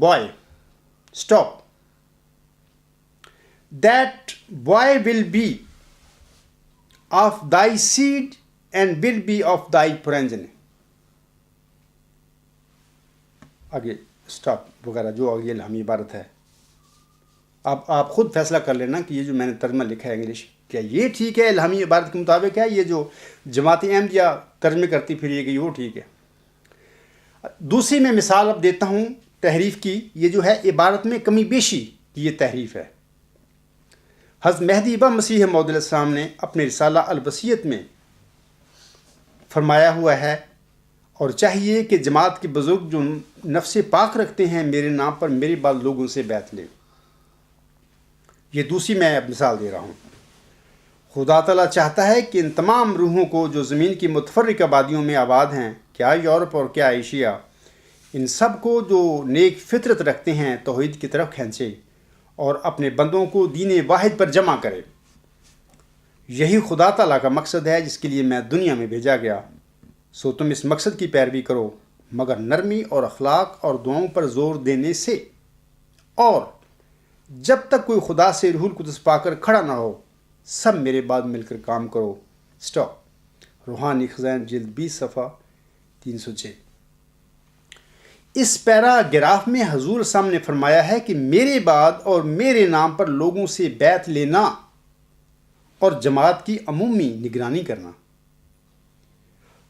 boy. Stop. That boy will be of thy seed and will be of thy progeny. آگے stop وغیرہ جو آگے الہامی عبارت ہے. اب آپ خود فیصلہ کر لینا کہ یہ جو میں نے ترجمہ لکھا ہے انگلش کیا یہ ٹھیک ہے الہامی عبارت کے مطابق ہے، یہ جو جماعت احمدیہ ترجمے کرتی پھر یہ کہ وہ ٹھیک ہے. دوسری میں مثال اب دیتا ہوں تحریف کی. یہ جو ہے عبارت میں کمی بیشی کی یہ تحریف ہے. حضرت مہدی و مسیح موعود علیہ السلام نے اپنے رسالہ الوصیت میں فرمایا ہوا ہے اور چاہیے کہ جماعت کے بزرگ جو نفس پاک رکھتے ہیں میرے نام پر میرے بعد لوگوں سے بیعت لیں۔ یہ دوسری میں مثال دے رہا ہوں۔ خدا تعالیٰ چاہتا ہے کہ ان تمام روحوں کو جو زمین کی متفرق آبادیوں میں آباد ہیں، کیا یورپ اور کیا ایشیا، ان سب کو جو نیک فطرت رکھتے ہیں توحید کی طرف کھینچے اور اپنے بندوں کو دین واحد پر جمع کرے۔ یہی خدا تعالیٰ کا مقصد ہے جس کے لیے میں دنیا میں بھیجا گیا۔ سو تم اس مقصد کی پیروی کرو، مگر نرمی اور اخلاق اور دعاؤں پر زور دینے سے، اور جب تک کوئی خدا سے روح القدس پا کر کھڑا نہ ہو سب میرے بعد مل کر کام کرو۔ سٹاپ۔ روحانی خزائن جلد 20 صفحہ 306۔ اس پیراگراف میں حضور صاحب نے فرمایا ہے کہ میرے بعد اور میرے نام پر لوگوں سے بیعت لینا اور جماعت کی عمومی نگرانی کرنا۔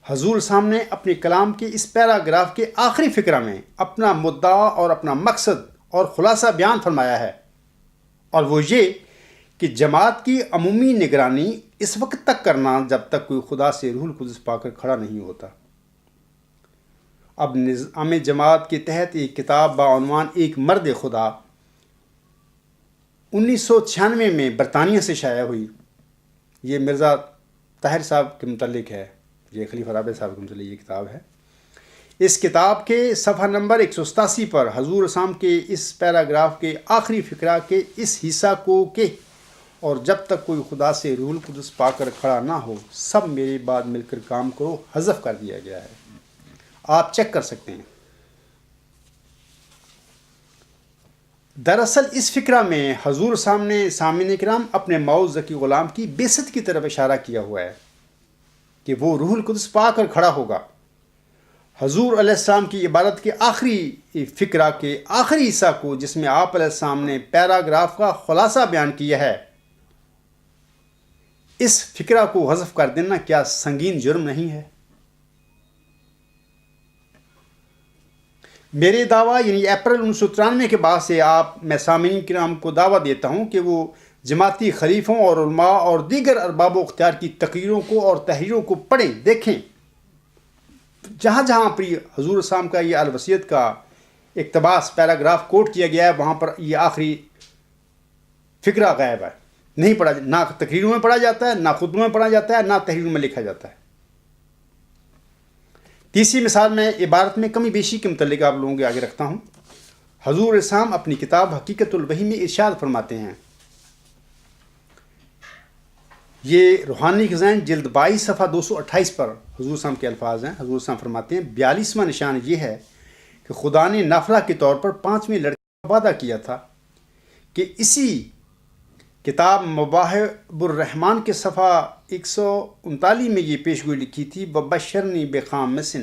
حضور صاحب نے اپنے کلام کے اس پیراگراف کے آخری فقرہ میں اپنا مدعا اور اپنا مقصد اور خلاصہ بیان فرمایا ہے، اور وہ یہ کہ جماعت کی عمومی نگرانی اس وقت تک کرنا جب تک کوئی خدا سے روح القدس پا کر کھڑا نہیں ہوتا۔ اب نظام جماعت کے تحت ایک کتاب بعنوان ایک مرد خدا 1996 میں برطانیہ سے شائع ہوئی۔ یہ مرزا طاہر صاحب کے متعلق ہے، یہ خلیفہ رابع صاحب کے متعلق یہ کتاب ہے۔ اس کتاب کے صفحہ نمبر 187 پر حضور صاحب کے اس پیراگراف کے آخری فقرہ کے اس حصہ کو کہ اور جب تک کوئی خدا سے روح القدس پا کر کھڑا نہ ہو سب میرے بعد مل کر کام کرو حذف کر دیا گیا ہے۔ آپ چیک کر سکتے ہیں۔ دراصل اس فقرہ میں حضور صاحب نے سامعین کرام اپنے موعود ذکی غلام کی بعثت کی طرف اشارہ کیا ہوا ہے کہ وہ روح القدس پا کر کھڑا ہوگا۔ حضور علیہ السلام کی عبارت کے آخری فقرہ کے آخری حصہ کو جس میں آپ علیہ السلام نے پیراگراف کا خلاصہ بیان کیا ہے، اس فقرہ کو حذف کر دینا کیا سنگین جرم نہیں ہے؟ میرے دعویٰ یعنی اپریل 1993 کے بعد سے میں سامعین کرام کو دعویٰ دیتا ہوں کہ وہ جماعتی خلیفوں اور علماء اور دیگر ارباب و اختیار کی تقریروں کو اور تحریروں کو پڑھیں، دیکھیں۔ جہاں جہاں پر حضور صاحب کا یہ الوصیت کا اقتباس پیراگراف کوٹ کیا گیا ہے وہاں پر یہ آخری فقرہ غائب ہے، نہیں پڑھا، نہ تقریروں میں پڑھا جاتا ہے، نہ خطبوں میں پڑھا جاتا ہے، نہ تحریروں میں لکھا جاتا ہے۔ تیسری مثال میں عبارت میں کمی بیشی کے متعلق آپ لوگوں کے آگے رکھتا ہوں۔ حضور اسلام اپنی کتاب حقیقت الوحی میں ارشاد فرماتے ہیں، یہ روحانی خزائن جلد 22 صفحہ 228 پر حضور صاحب کے الفاظ ہیں۔ حضور صاحب فرماتے ہیں 42واں نشان یہ ہے کہ خدا نے نافلہ کے طور پر 5ویں لڑکے کا وعدہ کیا تھا کہ اسی کتاب مواہب الرحمان کے صفحہ 139 میں یہ پیشگوئی لکھی تھی، وبشرنی بخامس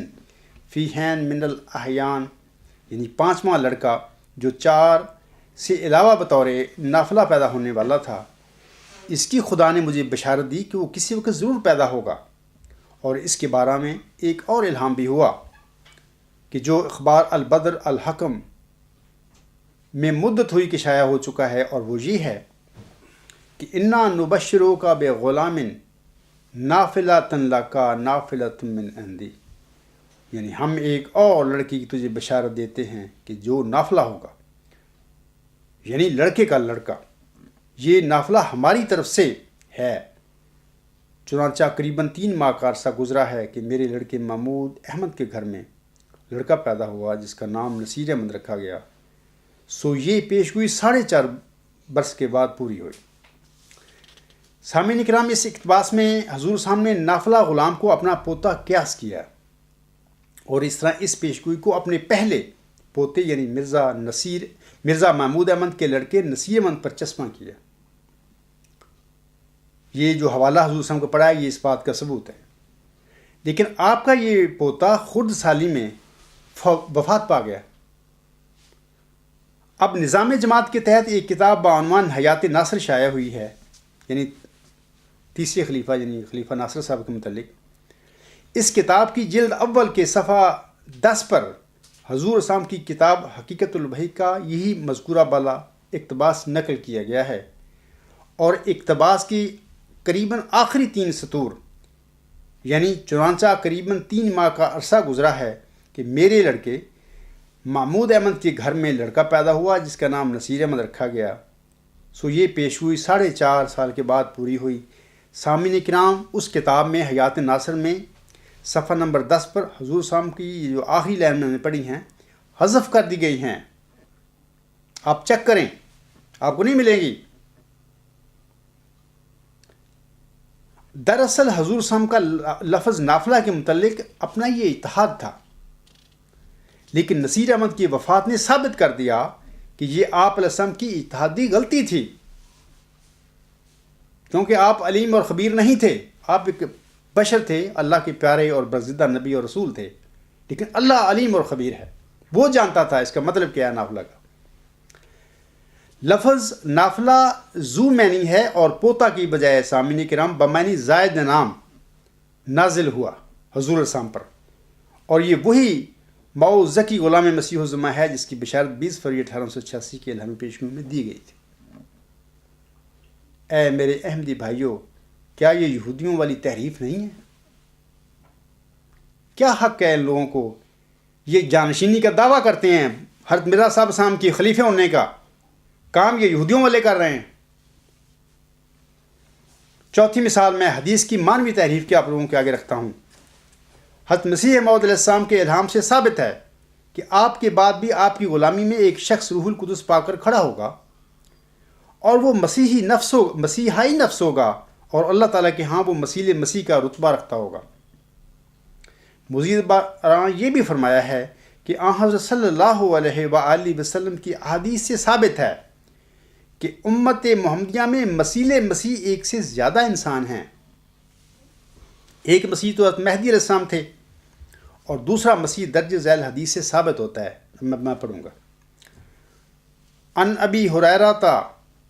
فی حین من الاحیان، یعنی 5واں لڑکا جو 4 سے علاوہ بطور نافلہ پیدا ہونے والا تھا، اس کی خدا نے مجھے بشارت دی کہ وہ کسی وقت ضرور پیدا ہوگا۔ اور اس کے بارے میں ایک اور الہام بھی ہوا کہ جو اخبار البدر الحکم میں مدت ہوئی کہ شائع ہو چکا ہے، اور وہ یہ ہے کہ انا نبشرو کا بے غلام نافلۃ لکا نافلۃ من عندی، یعنی ہم ایک اور لڑکی کی تجھے بشارت دیتے ہیں کہ جو نافلہ ہوگا، یعنی لڑکے کا لڑکا، یہ نافلہ ہماری طرف سے ہے۔ چنانچہ قریباً 3 ماہ کا عرصہ گزرا ہے کہ میرے لڑکے محمود احمد کے گھر میں لڑکا پیدا ہوا جس کا نام نصیر احمد رکھا گیا۔ سو یہ پیشگوئی 4.5 برس کے بعد پوری ہوئی۔ سامعین کرام، اس اقتباس میں حضور صاحب نے نافلہ غلام کو اپنا پوتا قیاس کیا اور اس طرح اس پیشگوئی کو اپنے پہلے پوتے یعنی مرزا محمود احمد کے لڑکے نصیر احمد پر چسپاں کیا۔ یہ جو حوالہ حضور صاحب کو پڑھا ہے یہ اس بات کا ثبوت ہے۔ لیکن آپ کا یہ پوتا خرد سالی میں وفات پا گیا۔ اب نظام جماعت کے تحت ایک کتاب بعنوان حیات ناصر شائع ہوئی ہے، یعنی تیسرے خلیفہ یعنی خلیفہ ناصر صاحب کے متعلق۔ اس کتاب کی جلد اول کے صفحہ 10 پر حضور صاحب کی کتاب حقیقت الوحی کا یہی مذکورہ بالا اقتباس نقل کیا گیا ہے، اور اقتباس کی قریباً آخری 3 سطور یعنی چنانچہ قریباً 3 ماہ کا عرصہ گزرا ہے کہ میرے لڑکے محمود احمد کے گھر میں لڑکا پیدا ہوا جس کا نام نصیر احمد رکھا گیا۔ سو یہ پیشگوئی 4.5 سال کے بعد پوری ہوئی۔ سامعین کرام، اس کتاب میں حیات ناصر میں صفحہ نمبر 10 پر حضور صاحب کی جو آخری لائن میں نے پڑھی ہیں حذف کر دی گئی ہیں۔ آپ چیک کریں، آپ کو نہیں ملے گی۔ دراصل حضور صاحب کا لفظ نافلہ کے متعلق اپنا یہ اتحاد تھا، لیکن نصیر احمد کی وفات نے ثابت کر دیا کہ یہ آپ علیہ السلام کی اتحادی غلطی تھی، کیونکہ آپ علیم اور خبیر نہیں تھے، آپ ایک بشر تھے، اللہ کے پیارے اور برگزیدہ نبی اور رسول تھے، لیکن اللہ علیم اور خبیر ہے، وہ جانتا تھا اس کا مطلب کیا ہے نافلہ کا۔ لفظ نافلہ ذو معنی ہے اور پوتا کی بجائے سامعین کرام بمعنی زائد نام نازل ہوا حضور علیہ السلام پر، اور یہ وہی موذکی غلام مسیح الزمہ ہے جس کی بشارت 20 فروری 1886 کے الہامی پیشگوئی میں دی گئی تھی۔ اے میرے احمدی بھائیوں، کیا یہ یہودیوں والی تحریف نہیں ہے؟ کیا حق ہے ان لوگوں کو؟ یہ جانشینی کا دعویٰ کرتے ہیں، حضرت مرزا صاحب اسلام کی خلیفہ ہونے کا کام یہ یہودیوں والے کر رہے ہیں۔ چوتھی مثال میں حدیث کی مانوی تحریف کے آپ لوگوں کے آگے رکھتا ہوں۔ حضرت مسیح موعود علیہ السلام کے الہام سے ثابت ہے کہ آپ کے بعد بھی آپ کی غلامی میں ایک شخص روح القدس پا کر کھڑا ہوگا اور وہ مسیحائی نفس ہوگا اور اللہ تعالیٰ کے ہاں وہ مسیح کا رتبہ رکھتا ہوگا۔ مزید بار یہ بھی فرمایا ہے کہ حضرت صلی اللہ علیہ وآلہ وسلم کی احادیث سے ثابت ہے کہ امت محمدیہ میں مسیح ایک سے زیادہ انسان ہیں۔ ایک مسیح تو حضرت مہدی علیہ السلام تھے اور دوسرا مسیح درج ذیل حدیث سے ثابت ہوتا ہے، میں پڑھوں گا۔ ان ابی ہریرہ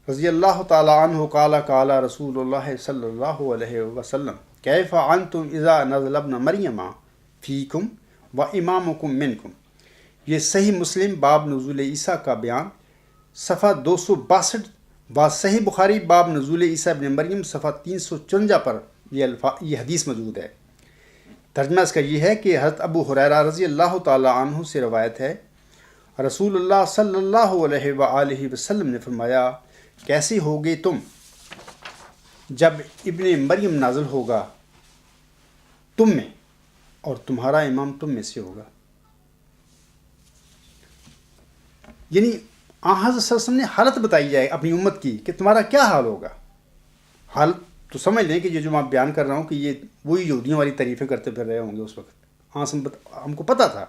رضی اللہ تعالی عنہ قال قال رسول اللہ صلی اللہ علیہ وسلم کیف انتم اذا نزل ابن مریم فیکم و امامکم منکم۔ یہ صحیح مسلم باب نزول عیسیٰ کا بیان صفحہ 262 و صحیح بخاری باب نزول عیسیٰ ابن مریم صفحہ 354 پر یہ حدیث موجود ہے۔ ترجمہ اس کا یہ ہے کہ حضرت ابو ہریرہ رضی اللہ تعالی عنہ سے روایت ہے، رسول اللہ صلی اللہ علیہ وآلہ وسلم نے فرمایا، کیسے ہوگے تم جب ابن مریم نازل ہوگا تم میں اور تمہارا امام تم میں سے ہوگا۔ یعنی حضرت صلی اللہ علیہ وسلم نے حالت بتائی جائے اپنی امت کی کہ تمہارا کیا حال ہوگا۔ حالت تو سمجھ لیں کہ یہ جو میں بیان کر رہا ہوں کہ یہ وہی یہودیوں والی تعریفیں کرتے پھر رہے ہوں گے اس وقت۔ ہم کو پتہ تھا،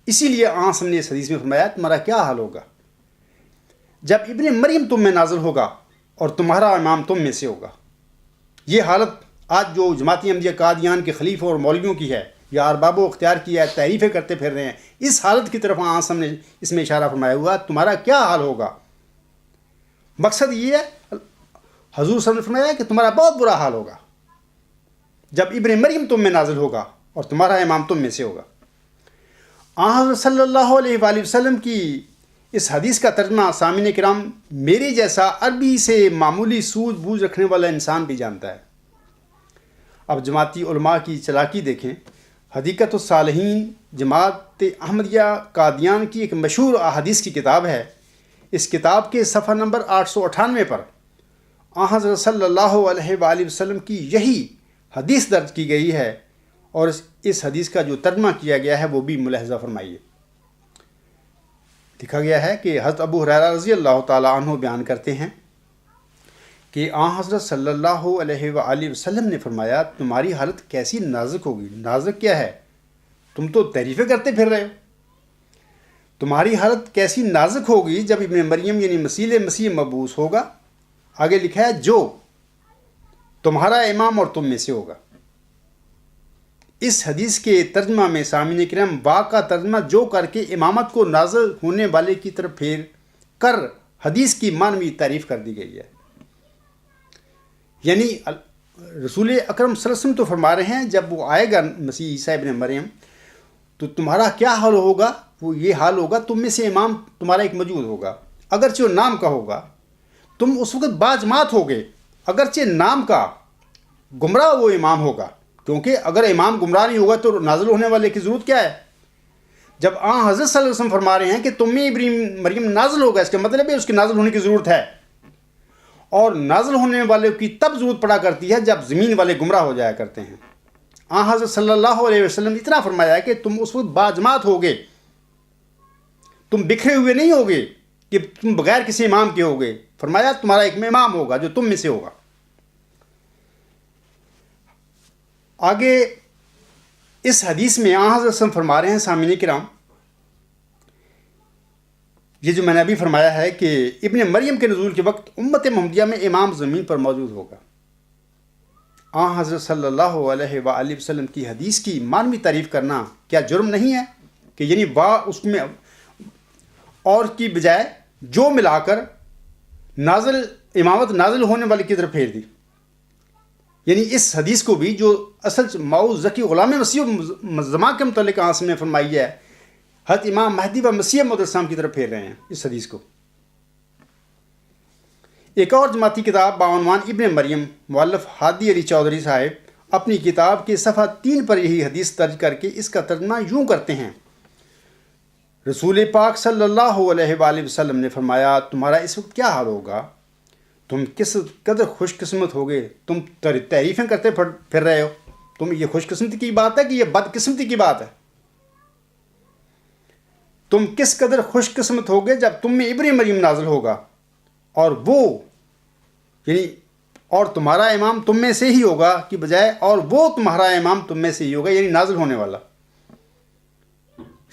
اسی لیے ہم نے اس حدیث میں فرمایا تمہارا کیا حال ہوگا جب ابن مریم تم میں نازل ہوگا اور تمہارا امام تم میں سے ہوگا۔ یہ حالت آج جو جماعتی احمدیہ قادیان کے خلیفوں اور مولویوں کی ہے یا ارباب و اختیار کی ہے، تعریفیں کرتے پھر رہے ہیں، اس حالت کی طرف ہم نے اس میں اشارہ فرمایا ہوا تمہارا کیا حال ہوگا۔ مقصد یہ ہے، حضور صلی اللہ علیہ وسلم نے فرمایا کہ تمہارا بہت برا حال ہوگا جب ابن مریم تم میں نازل ہوگا اور تمہارا امام تم میں سے ہوگا۔ حضرت صلی اللہ علیہ وآلہ وسلم کی اس حدیث کا ترجمہ سامعین کرام میرے جیسا عربی سے معمولی سوجھ بوجھ رکھنے والا انسان بھی جانتا ہے۔ اب جماعتی علماء کی چلاکی دیکھیں۔ حدیقت الصالحین جماعت احمدیہ قادیان کی ایک مشہور احادیث کی کتاب ہے۔ اس کتاب کے صفحہ نمبر 898 پر حضرت صلی اللہ علیہ وآلہ وسلم کی یہی حدیث درج کی گئی ہے، اور اس حدیث کا جو ترجمہ کیا گیا ہے وہ بھی ملاحظہ فرمائیے۔ لکھا گیا ہے کہ حضرت ابو ہریرہ رضی اللہ تعالی عنہ بیان کرتے ہیں کہ حضرت صلی اللہ علیہ وآلہ وسلم نے فرمایا تمہاری حالت کیسی نازک ہوگی۔ نازک کیا ہے؟ تم تو تعریفیں کرتے پھر رہے ہو۔ تمہاری حالت کیسی نازک ہوگی جب ابن مریم یعنی مسیح مبعوث ہوگا۔ آگے لکھا ہے جو تمہارا امام اور تم میں سے ہوگا۔ اس حدیث کے ترجمہ میں سامعین کرام با کا ترجمہ جو کر کے امامت کو نازل ہونے والے کی طرف پھیر کر حدیث کی معنوی تعریف کر دی گئی ہے۔ یعنی رسول اکرم صلی اللہ علیہ وسلم تو فرما رہے ہیں جب وہ آئے گا مسیح عیسیٰ ابن مریم تو تمہارا کیا حال ہوگا؟ وہ یہ حال ہوگا تم میں سے امام تمہارا ایک موجود ہوگا، اگرچہ وہ نام کا ہوگا۔ تم اس وقت باجماعت ہوگے، اگرچہ نام کا گمراہ وہ امام ہوگا، کیونکہ اگر امام گمراہ نہیں ہوگا تو نازل ہونے والے کی ضرورت کیا ہے؟ جب حضرت صلی اللہ علیہ وسلم فرما رہے ہیں کہ تم میں ابراہیم مریم نازل ہوگا، اس کا مطلب ہے اس کے نازل ہونے کی ضرورت ہے، اور نازل ہونے والے کی تب ضرورت پڑا کرتی ہے جب زمین والے گمراہ ہو جایا کرتے ہیں۔ حضرت صلی اللہ علیہ وسلم نے اتنا فرمایا ہے کہ تم اس وقت باجماعت ہوگے، تم بکھرے ہوئے نہیں ہوگے کہ تم بغیر کسی امام کے ہوگے، فرمایا تمہارا ایک امام ہوگا جو تم میں سے ہوگا۔ آگے اس حدیث میں حضرت صلی اللہ علیہ وسلم فرما رہے ہیں سامعین کرام، یہ جو میں نے ابھی فرمایا ہے کہ ابن مریم کے نزول کے وقت امت محمدیہ میں امام زمین پر موجود ہوگا۔ حضرت صلی اللہ علیہ وآلہ وسلم کی حدیث کی معنوی تعریف کرنا کیا جرم نہیں ہے کہ یعنی اس میں اور کی بجائے جو ملا کر امامت نازل ہونے والے کی طرف پھیر دی؟ یعنی اس حدیث کو بھی جو اصل ماؤز ذکی غلام مسیح زماں کے متعلق آنس میں فرمائی ہے، حضرت امام مہدی و مسیح موعود السلام کی طرف پھیر رہے ہیں اس حدیث کو۔ ایک اور جماعتی کتاب بعنوان ابن مریم، مؤلف ہادی علی چودھری صاحب اپنی کتاب کے صفحہ 3 پر یہی حدیث درج کر کے اس کا ترجمہ یوں کرتے ہیں: رسول پاک صلی اللہ علیہ وآلہ وسلم نے فرمایا، تمہارا اس وقت کیا حال ہوگا؟ تم کس قدر خوش قسمت ہوگے، تم تعریفیں کرتے پھر رہے ہو۔ تم یہ خوش قسمتی کی بات ہے کہ یہ بد قسمتی کی بات ہے؟ تم کس قدر خوش قسمت ہوگے جب تم میں ابن مریم نازل ہوگا اور تمہارا امام تم میں سے ہی ہوگا کی بجائے اور وہ تمہارا امام تم میں سے ہی ہوگا، یعنی نازل ہونے والا۔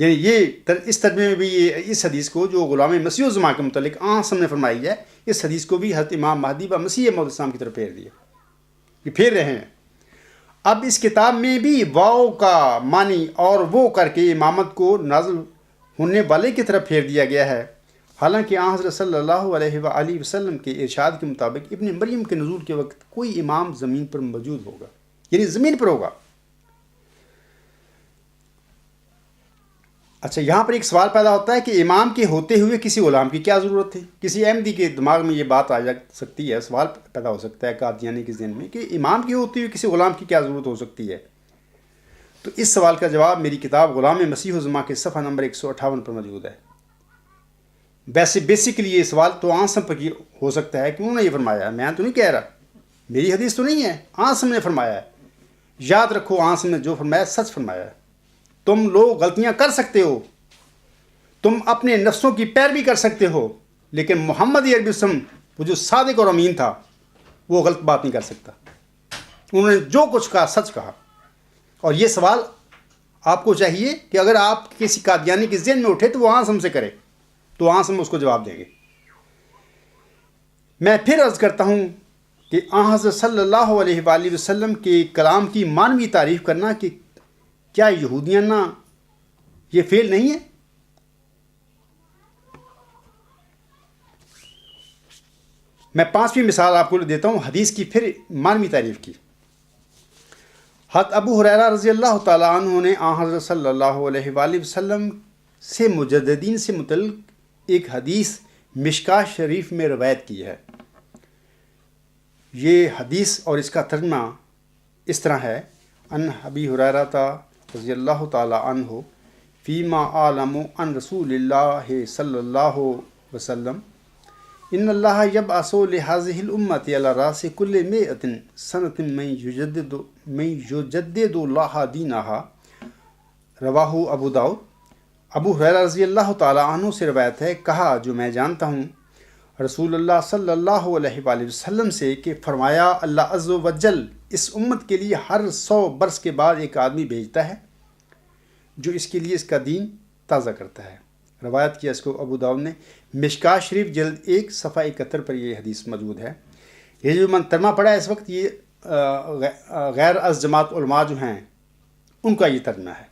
یعنی یہ اس ترجمے میں بھی اس حدیث کو جو غلام مسیح الزماں کے متعلق ہم نے فرمائی ہے، اس حدیث کو بھی حضرت امام مہدی و مسیح موعود السلام کی طرف پھیر دیا، یہ پھیر رہے ہیں۔ اب اس کتاب میں بھی واؤ کا معنی اور وہ کر کے امامت کو نازل ہونے والے کی طرف پھیر دیا گیا ہے، حالانکہ حضرت صلی اللہ علیہ وآلہ وسلم کے ارشاد کے مطابق ابن مریم کے نزول کے وقت کوئی امام زمین پر موجود ہوگا، یعنی زمین پر ہوگا۔ اچھا، یہاں پر ایک سوال پیدا ہوتا ہے کہ امام کے ہوتے ہوئے کسی غلام کی کیا ضرورت تھی؟ کسی احمدی کے دماغ میں یہ بات آ جا سکتی ہے، سوال پیدا ہو سکتا ہے قادیانی کے ذہن میں کہ امام کے ہوتے ہوئے کسی غلام کی کیا ضرورت ہو سکتی ہے؟ تو اس سوال کا جواب میری کتاب غلام مسیح الزماں کے صفحہ نمبر 158 پر موجود ہے۔ ویسے بیسیکلی یہ سوال تو آنسم پر ہو سکتا ہے کہ انہوں نے یہ فرمایا ہے، میں تو نہیں کہہ رہا، میری حدیث تو نہیں ہے، آنسم نے فرمایا ہے۔ یاد رکھو، آنسم نے جو فرمایا سچ فرمایا ہے۔ تم لوگ غلطیاں کر سکتے ہو، تم اپنے نفسوں کی پیروی کر سکتے ہو، لیکن محمد عربی وسلم وہ جو صادق اور امین تھا وہ غلط بات نہیں کر سکتا۔ انہوں نے جو کچھ کہا سچ کہا۔ اور یہ سوال آپ کو چاہیے کہ اگر آپ کسی قادیانی کے ذہن میں اٹھے تو وہ آنسم سے کرے، تو آنسم اس کو جواب دیں گے۔ میں پھر عرض کرتا ہوں کہ حضرت صلی اللہ علیہ وآلہ وسلم کے کلام کی معنوی تعریف کرنا کہ کیا یہودیانہ یہ فعل نہیں ہے؟ میں 5ویں مثال آپ کو دیتا ہوں حدیث کی پھر معنوی تعریف کی۔ حضرت ابو ہریرہ رضی اللہ تعالیٰ عنہ نے حضرت صلی اللہ علیہ وآلہ وسلم سے مجددین سے متعلق ایک حدیث مشکاہ شریف میں روایت کی ہے۔ یہ حدیث اور اس کا ترجمہ اس طرح ہے: ان ابی ہریرہ رضی اللہ تعالیٰ عنہ فیما عالم ان رسول اللہ صلی اللہ وسلم ان اللہ یبعث لہذہ الامت علی راس کل مئۃ سنۃ من یجدد لہا دینہا، رواہ ابو داؤد۔ ابو ہریرہ رضی اللہ تعالیٰ عنہ سے روایت ہے، کہا جو میں جانتا ہوں رسول اللہ صلی اللہ علیہ وآلہ وسلم سے کہ فرمایا اللہ عز و جل اس امت کے لیے ہر 100 برس کے بعد ایک آدمی بھیجتا ہے جو اس کے لیے اس کا دین تازہ کرتا ہے۔ روایت کیا اس کو ابو داؤد نے۔ مشکاہ شریف جلد 1 صفحہ 71 پر یہ حدیث موجود ہے۔ یہ جو من ترجمہ پڑھا ہے اس وقت، یہ غیر از جماعت علماء جو ہیں ان کا یہ ترجمہ ہے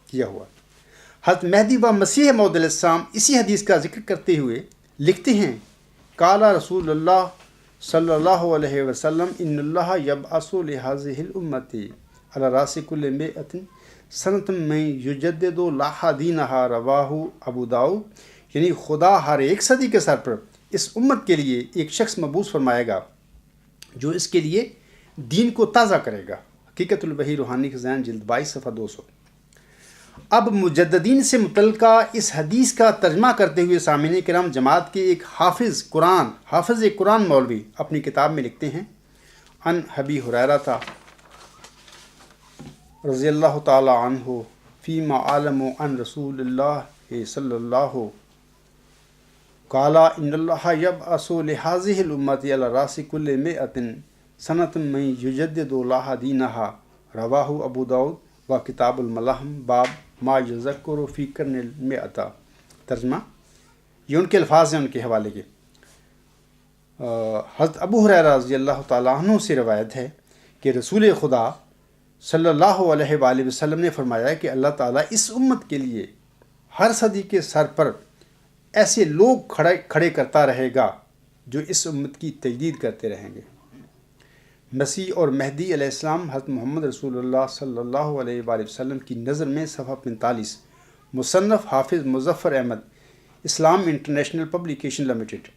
کیا ہوا۔ حضرت مہدی و مسیح موعود السلام اسی حدیث کا ذکر کرتے ہوئے لکھتے ہیں، قال رسول اللہ صلی اللہ علیہ وسلم ان اللہ یبعث لہذہ الامت علی راس کل مئۃ سنۃ من یجدد لہا دینہا، رواہ ابو داؤد۔ یعنی خدا ہر ایک صدی کے سر پر اس امت کے لیے ایک شخص مبعوث فرمائے گا جو اس کے لیے دین کو تازہ کرے گا۔ حقیقت الوحی روحانی خزائن جلد 22 صفحہ 200۔ اب مجددین سے متعلقہ اس حدیث کا ترجمہ کرتے ہوئے سامعین کرام جماعت کے ایک حافظ قرآن مولوی اپنی کتاب میں لکھتے ہیں، ان ابی ہریرہ رضی اللہ تعالی عنہ فیما عالم عن رسول اللہ صلی اللہ قال ان اللہ یبعث لہذہ الامت علی راس کل مئۃ سنۃ من یجدد لها دینها رواہ ابو داؤد و کتاب الملاحم باب ما یذکر فی قرن المئۃ۔ ترجمہ، یہ ان کے الفاظ ہیں ان کے حوالے کے۔ حضرت ابو ہریرہ رضی اللہ تعالیٰ عنہ سے روایت ہے کہ رسول خدا صلی اللہ علیہ وآلہ وسلم نے فرمایا کہ اللہ تعالیٰ اس امت کے لیے ہر صدی کے سر پر ایسے لوگ کھڑے کرتا رہے گا جو اس امت کی تجدید کرتے رہیں گے۔ مسیح اور مہدی علیہ السلام حضرت محمد رسول اللہ صلی اللہ علیہ وآلہ وسلم کی نظر میں صفحہ 45، مصنف حافظ مظفر احمد، اسلام انٹرنیشنل پبلیکیشن لمیٹڈ۔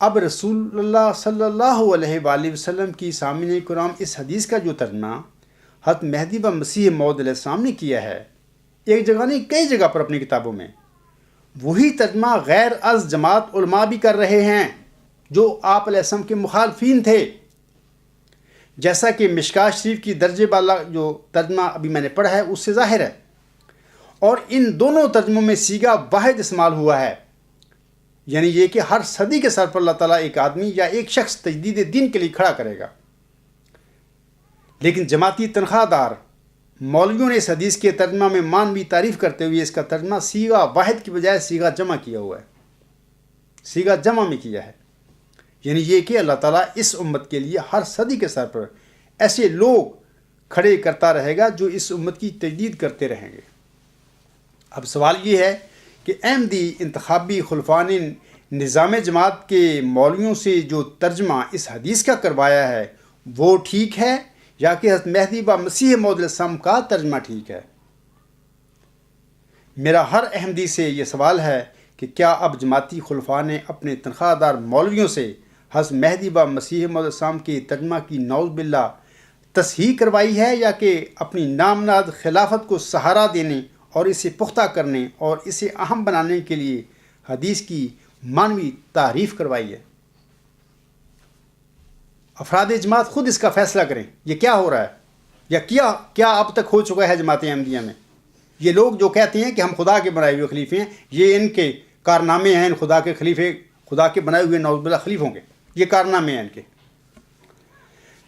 اب رسول اللہ صلی اللہ علیہ وآلہ وسلم کی سامعین کرام اس حدیث کا جو ترجمہ حضرت مہدی و مسیح موعود علیہ السلام نے کیا ہے، ایک جگہ نہیں کئی جگہ پر اپنی کتابوں میں، وہی ترجمہ غیر از جماعت علماء بھی کر رہے ہیں جو آپ علیہ السلام کے مخالفین تھے، جیسا کہ مشکاۃ شریف کی درجے بالا جو ترجمہ ابھی میں نے پڑھا ہے اس سے ظاہر ہے۔ اور ان دونوں ترجموں میں صیغہ واحد استعمال ہوا ہے، یعنی یہ کہ ہر صدی کے سر پر اللہ تعالیٰ ایک آدمی یا ایک شخص تجدید دین کے لیے کھڑا کرے گا۔ لیکن جماعتی تنخواہ دار مولویوں نے اس حدیث کے ترجمہ میں مانوی تعریف کرتے ہوئے اس کا ترجمہ صیغہ واحد کی بجائے صیغہ جمع کیا ہوا ہے، صیغہ جمع میں کیا ہے، یعنی یہ کہ اللہ تعالیٰ اس امت کے لیے ہر صدی کے سر پر ایسے لوگ کھڑے کرتا رہے گا جو اس امت کی تجدید کرتے رہیں گے۔ اب سوال یہ ہے کہ احمدی انتخابی خلفان نظام جماعت کے مولویوں سے جو ترجمہ اس حدیث کا کروایا ہے وہ ٹھیک ہے یا کہ حضرت مہدی و مسیح موعود علیہ السلام کا ترجمہ ٹھیک ہے؟ میرا ہر احمدی سے یہ سوال ہے کہ کیا اب جماعتی خلفاء نے اپنے تنخواہ دار مولویوں سے حضرت مہدی و مسیح موعود علیہ السلام کے ترجمہ کی نعوذ باللہ تصحیح کروائی ہے، یا کہ اپنی نامناد خلافت کو سہارا دینے اور اسے پختہ کرنے اور اسے اہم بنانے کے لیے حدیث کی مانوی تعریف کروائی ہے؟ افراد جماعت خود اس کا فیصلہ کریں، یہ کیا ہو رہا ہے یا کیا اب تک ہو چکا ہے جماعت احمدیہ میں۔ یہ لوگ جو کہتے ہیں کہ ہم خدا کے بنائے ہوئے خلیفے ہیں، یہ ان کے کارنامے ہیں، ان خدا کے خلیفے، خدا کے بنائے ہوئے نعوذ باللہ خلیفوں کے، یہ کارنامے ہیں ان کے۔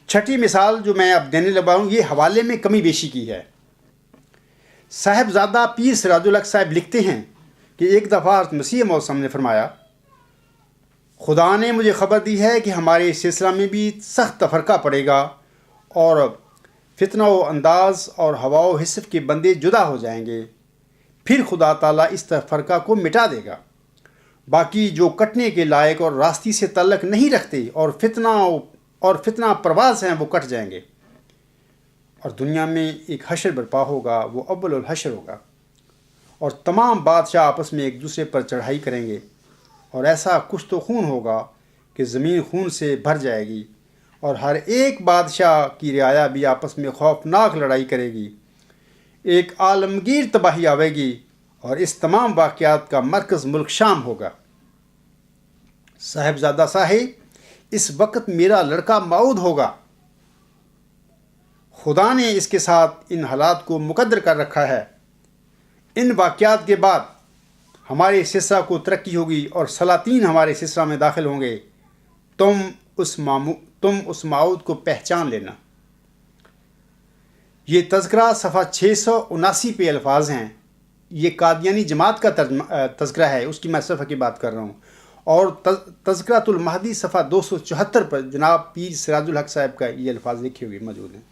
چھٹی مثال جو میں اب دینے لگا ہوں یہ حوالے میں کمی بیشی کی ہے۔ صاحبزادہ پیر سراج الحق صاحب لکھتے ہیں کہ ایک دفعہ حضرت مسیح موعود نے فرمایا، خدا نے مجھے خبر دی ہے کہ ہمارے سلسلہ میں بھی سخت تفرقہ پڑے گا اور فتنہ و انداز اور ہوا و حسف کے بندے جدا ہو جائیں گے، پھر خدا تعالیٰ اس تفرقہ کو مٹا دے گا، باقی جو کٹنے کے لائق اور راستی سے تعلق نہیں رکھتے اور فتنہ پرواز ہیں وہ کٹ جائیں گے، اور دنیا میں ایک حشر برپا ہوگا، وہ اول الحشر ہوگا، اور تمام بادشاہ آپس میں ایک دوسرے پر چڑھائی کریں گے، اور ایسا کشت و خون ہوگا کہ زمین خون سے بھر جائے گی، اور ہر ایک بادشاہ کی رعایا بھی آپس میں خوفناک لڑائی کرے گی، ایک عالمگیر تباہی آوے گی، اور اس تمام واقعات کا مرکز ملک شام ہوگا۔ صاحبزادہ صاحب، اس وقت میرا لڑکا موعود ہوگا، خدا نے اس کے ساتھ ان حالات کو مقدر کر رکھا ہے۔ ان واقعات کے بعد ہمارے سلسلہ کو ترقی ہوگی اور سلاطین ہمارے سلسلہ میں داخل ہوں گے، تم اس موعود کو پہچان لینا۔ یہ تذکرہ صفحہ 679 پہ الفاظ ہیں، یہ قادیانی جماعت کا تذکرہ ہے، اس کی میں صفحہ کی بات کر رہا ہوں، اور تذکرۃ المہدی صفحہ 274 پر جناب پیر سراج الحق صاحب کا یہ الفاظ لکھے ہوئے موجود ہیں۔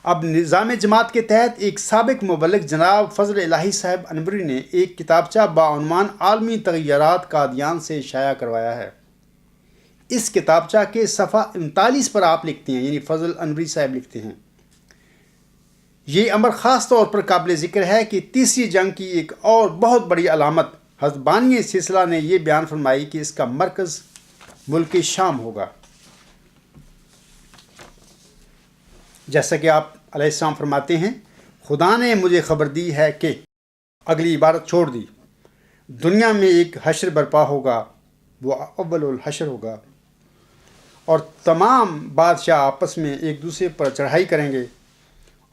اب نظام جماعت کے تحت ایک سابق مبلغ جناب فضل الہی صاحب انوری نے ایک کتابچہ بعنوان عالمی تغیرات قادیان سے شائع کروایا ہے۔ اس کتابچہ کے صفحہ 39 پر آپ لکھتے ہیں، یعنی فضل انوری صاحب لکھتے ہیں، یہ امر خاص طور پر قابل ذکر ہے کہ تیسری جنگ کی ایک اور بہت بڑی علامت حضرت بانی سلسلہ نے یہ بیان فرمائی کہ اس کا مرکز ملک شام ہوگا۔ جیسا کہ آپ علیہ السلام فرماتے ہیں، خدا نے مجھے خبر دی ہے کہ اگلی عبارت چھوڑ دی، دنیا میں ایک حشر برپا ہوگا، وہ اول الحشر ہوگا، اور تمام بادشاہ آپس میں ایک دوسرے پر چڑھائی کریں گے،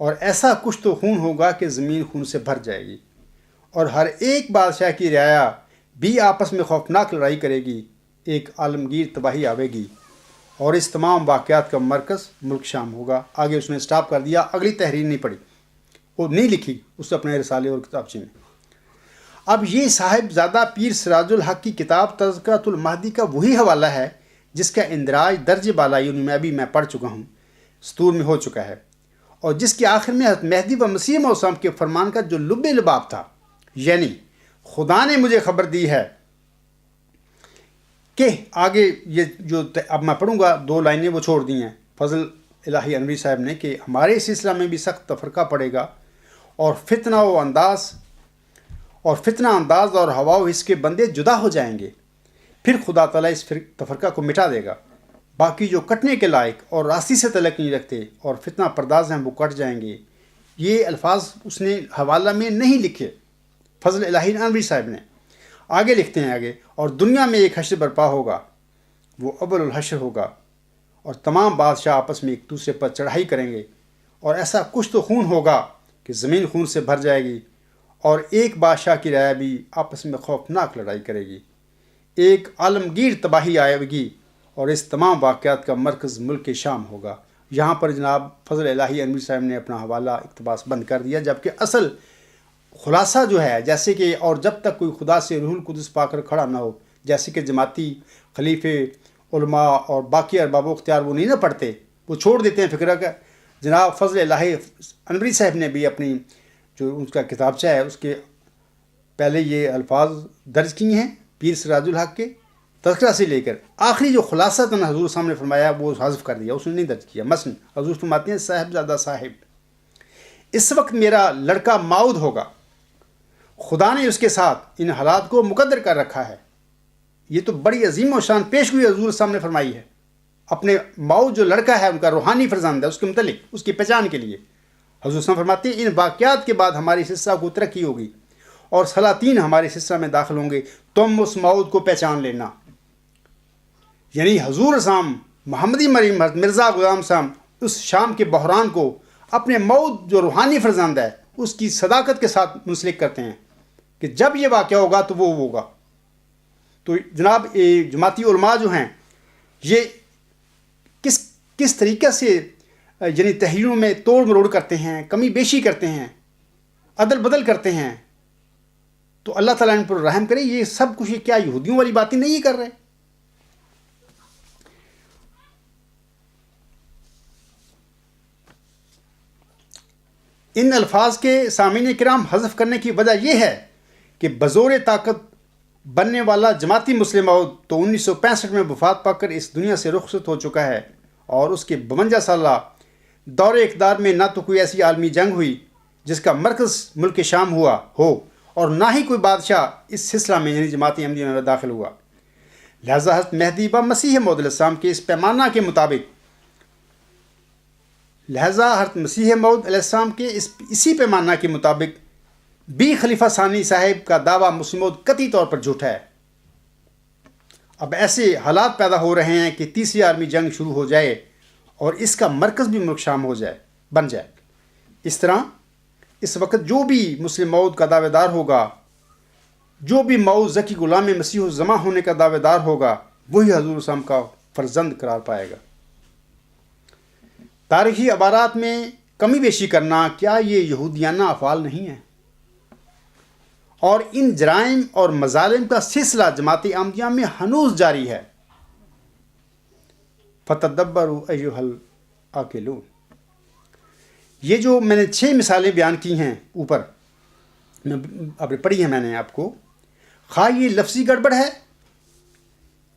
اور ایسا کچھ تو خون ہوگا کہ زمین خون سے بھر جائے گی، اور ہر ایک بادشاہ کی رعایا بھی آپس میں خوفناک لڑائی کرے گی، ایک عالمگیر تباہی آئے گی، اور اس تمام واقعات کا مرکز ملک شام ہوگا۔ آگے اس نے سٹاپ کر دیا، اگلی تحریر نہیں پڑھی، وہ نہیں لکھی اس اپنے رسالے اور کتابچے میں۔ اب یہ صاحب زادہ پیر سراج الحق کی کتاب تذکرۃ المہدی کا وہی حوالہ ہے جس کا اندراج درج بالائی میں ابھی میں پڑھ چکا ہوں، سطور میں ہو چکا ہے، اور جس کے آخر میں حضرت مہدی و مسیح موعود کے فرمان کا جو لب لباب تھا، یعنی خدا نے مجھے خبر دی ہے کہ آگے یہ جو اب میں پڑھوں گا 2 لائنیں وہ چھوڑ دی ہیں فضل الہی انوری صاحب نے، کہ ہمارے سلسلہ میں بھی سخت تفرقہ پڑے گا، اور فتنہ انداز اور ہوا و حس کے بندے جدا ہو جائیں گے، پھر خدا تعالیٰ اس تفرقہ کو مٹا دے گا، باقی جو کٹنے کے لائق اور راستی سے تعلق نہیں رکھتے اور فتنہ پرداز ہیں وہ کٹ جائیں گے۔ یہ الفاظ اس نے حوالہ میں نہیں لکھے فضل الہی انوری صاحب نے، آگے لکھتے ہیں آگے، اور دنیا میں ایک حشر برپا ہوگا، وہ اول الحشر ہوگا، اور تمام بادشاہ آپس میں ایک دوسرے پر چڑھائی کریں گے، اور ایسا کچھ تو خون ہوگا کہ زمین خون سے بھر جائے گی، اور ایک بادشاہ کی رعایا بھی آپس میں خوفناک لڑائی کرے گی، ایک عالمگیر تباہی آئے گی، اور اس تمام واقعات کا مرکز ملک شام ہوگا۔ یہاں پر جناب فضل الہی انوری صاحب نے اپنا حوالہ اقتباس بند کر دیا، جبکہ اصل خلاصہ جو ہے، جیسے کہ اور جب تک کوئی خدا سے روح القدس پا کر کھڑا نہ ہو، جیسے کہ جماعتی خلیفے علماء اور باقی ارباب و اختیار وہ نہیں نہ پڑھتے، وہ چھوڑ دیتے ہیں فکرہ کا۔ جناب فضل الہی انوری صاحب نے بھی اپنی جو ان کا کتابچہ ہے اس کے پہلے یہ الفاظ درج کیے ہیں پیر سراج الحق کے تذکرہ سے لے کر آخری جو خلاصہ حضور سامنے فرمایا وہ حذف کر دیا، اس نے نہیں درج کیا۔ مثلا حضور فرماتے ہیں، صاحبزادہ صاحب اس وقت میرا لڑکا ماؤد ہوگا، خدا نے اس کے ساتھ ان حالات کو مقدر کر رکھا ہے۔ یہ تو بڑی عظیم و شان پیشگوئی حضور سامنے فرمائی ہے، اپنے ماؤد جو لڑکا ہے ان کا روحانی فرزند ہے، اس کے متعلق اس کی پہچان کے لیے حضور صاحب فرماتے ہیں ان واقعات کے بعد ہماری سلسلہ کو ترقی ہوگی اور سلاطین ہمارے سلسلہ میں داخل ہوں گے، تم اس ماؤد کو پہچان لینا۔ یعنی حضور صاحب محمدی مریم مرزا غلام صاحب اس شام کے بحران کو اپنے ماؤد جو روحانی فرزند ہے اس کی صداقت کے ساتھ منسلک کرتے ہیں کہ جب یہ واقعہ ہوگا تو وہ ہوگا۔ تو جناب جماعتی علماء جو ہیں یہ کس طریقے سے یعنی تحریروں میں توڑ مروڑ کرتے ہیں، کمی بیشی کرتے ہیں، عدل بدل کرتے ہیں، تو اللہ تعالیٰ ان پر رحم کرے۔ یہ سب کچھ کیا یہودیوں والی باتیں نہیں کر رہے؟ ان الفاظ کے سامعین کرام حذف کرنے کی وجہ یہ ہے کہ بزور طاقت بننے والا جماعتی مسلم ماؤد تو 1965 میں وفات پا کر اس دنیا سے رخصت ہو چکا ہے، اور اس کے 52 سالہ دور اقتدار میں نہ تو کوئی ایسی عالمی جنگ ہوئی جس کا مرکز ملک شام ہوا ہو، اور نہ ہی کوئی بادشاہ اس سلسلہ میں یعنی جماعت احمدیہ میں داخل ہوا۔ لہذا حضرت مہدی و مسیح موعود علیہ السلام کے اس پیمانہ کے مطابق اسی پیمانہ کے مطابق بھی خلیفہ ثانی صاحب کا دعویٰ مسلم موعود قطعی طور پر جھوٹا ہے۔ اب ایسے حالات پیدا ہو رہے ہیں کہ تیسری عالمی جنگ شروع ہو جائے اور اس کا مرکز بھی ملک شام بن جائے۔ اس طرح اس وقت جو بھی مسلم موعود کا دعوے دار ہوگا، جو بھی موعود ذکی غلام مسیح الزماں ہونے کا دعوے دار ہوگا، وہی حضور صاحب کا فرزند قرار پائے گا۔ تاریخی عبارات میں کمی بیشی کرنا کیا یہ یہودیانہ افعال نہیں ہے؟ اور ان جرائم اور مظالم کا سلسلہ جماعت احمدیہ میں ہنوز جاری ہے۔ فتدبروا ایھا العاقلون۔ یہ جو میں نے 6 مثالیں بیان کی ہیں اوپر اب پڑھی ہیں میں نے آپ کو، خواہ یہ لفظی گڑبڑ ہے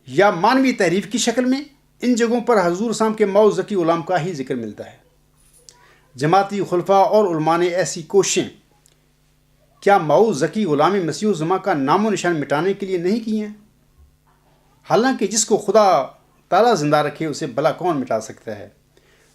یا مانوی تحریف کی شکل میں، ان جگہوں پر حضور صاحب کے موعود ذکی غلام کا ہی ذکر ملتا ہے۔ جماعتی خلفاء اور علماء نے ایسی کوششیں کیا موعود ذکی غلام مسیح الزماں کا نام و نشان مٹانے کے لیے نہیں کی ہیں؟ حالانکہ جس کو خدا تعالیٰ زندہ رکھے اسے بھلا کون مٹا سکتا ہے؟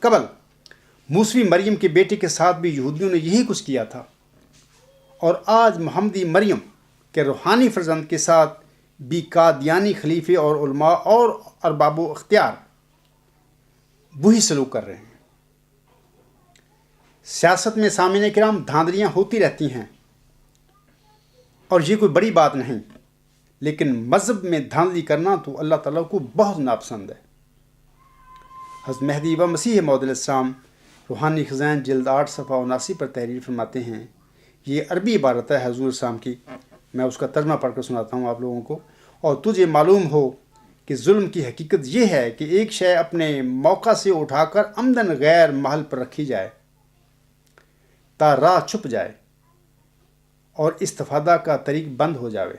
قبل موسوی مریم کے بیٹے کے ساتھ بھی یہودیوں نے یہی کچھ کیا تھا، اور آج محمدی مریم کے روحانی فرزند کے ساتھ بھی قادیانی خلیفے اور علماء اور ارباب و اختیار وہی سلوک کر رہے ہیں۔ سیاست میں سامعین کرام دھاندلیاں ہوتی رہتی ہیں اور یہ کوئی بڑی بات نہیں، لیکن مذہب میں دھاندلی کرنا تو اللہ تعالیٰ کو بہت ناپسند ہے۔ حضرت مہدی و مسیح موعود علیہ السلام روحانی خزائن جلد 8 صفحہ 79 پر تحریر فرماتے ہیں، یہ عربی عبارت ہے حضور السلام کی، میں اس کا ترجمہ پڑھ کر سناتا ہوں آپ لوگوں کو۔ اور تجھے معلوم ہو کہ ظلم کی حقیقت یہ ہے کہ ایک شے اپنے موقع سے اٹھا کر عمدن غیر محل پر رکھی جائے تا راہ چھپ جائے اور استفادہ کا طریق بند ہو جاوے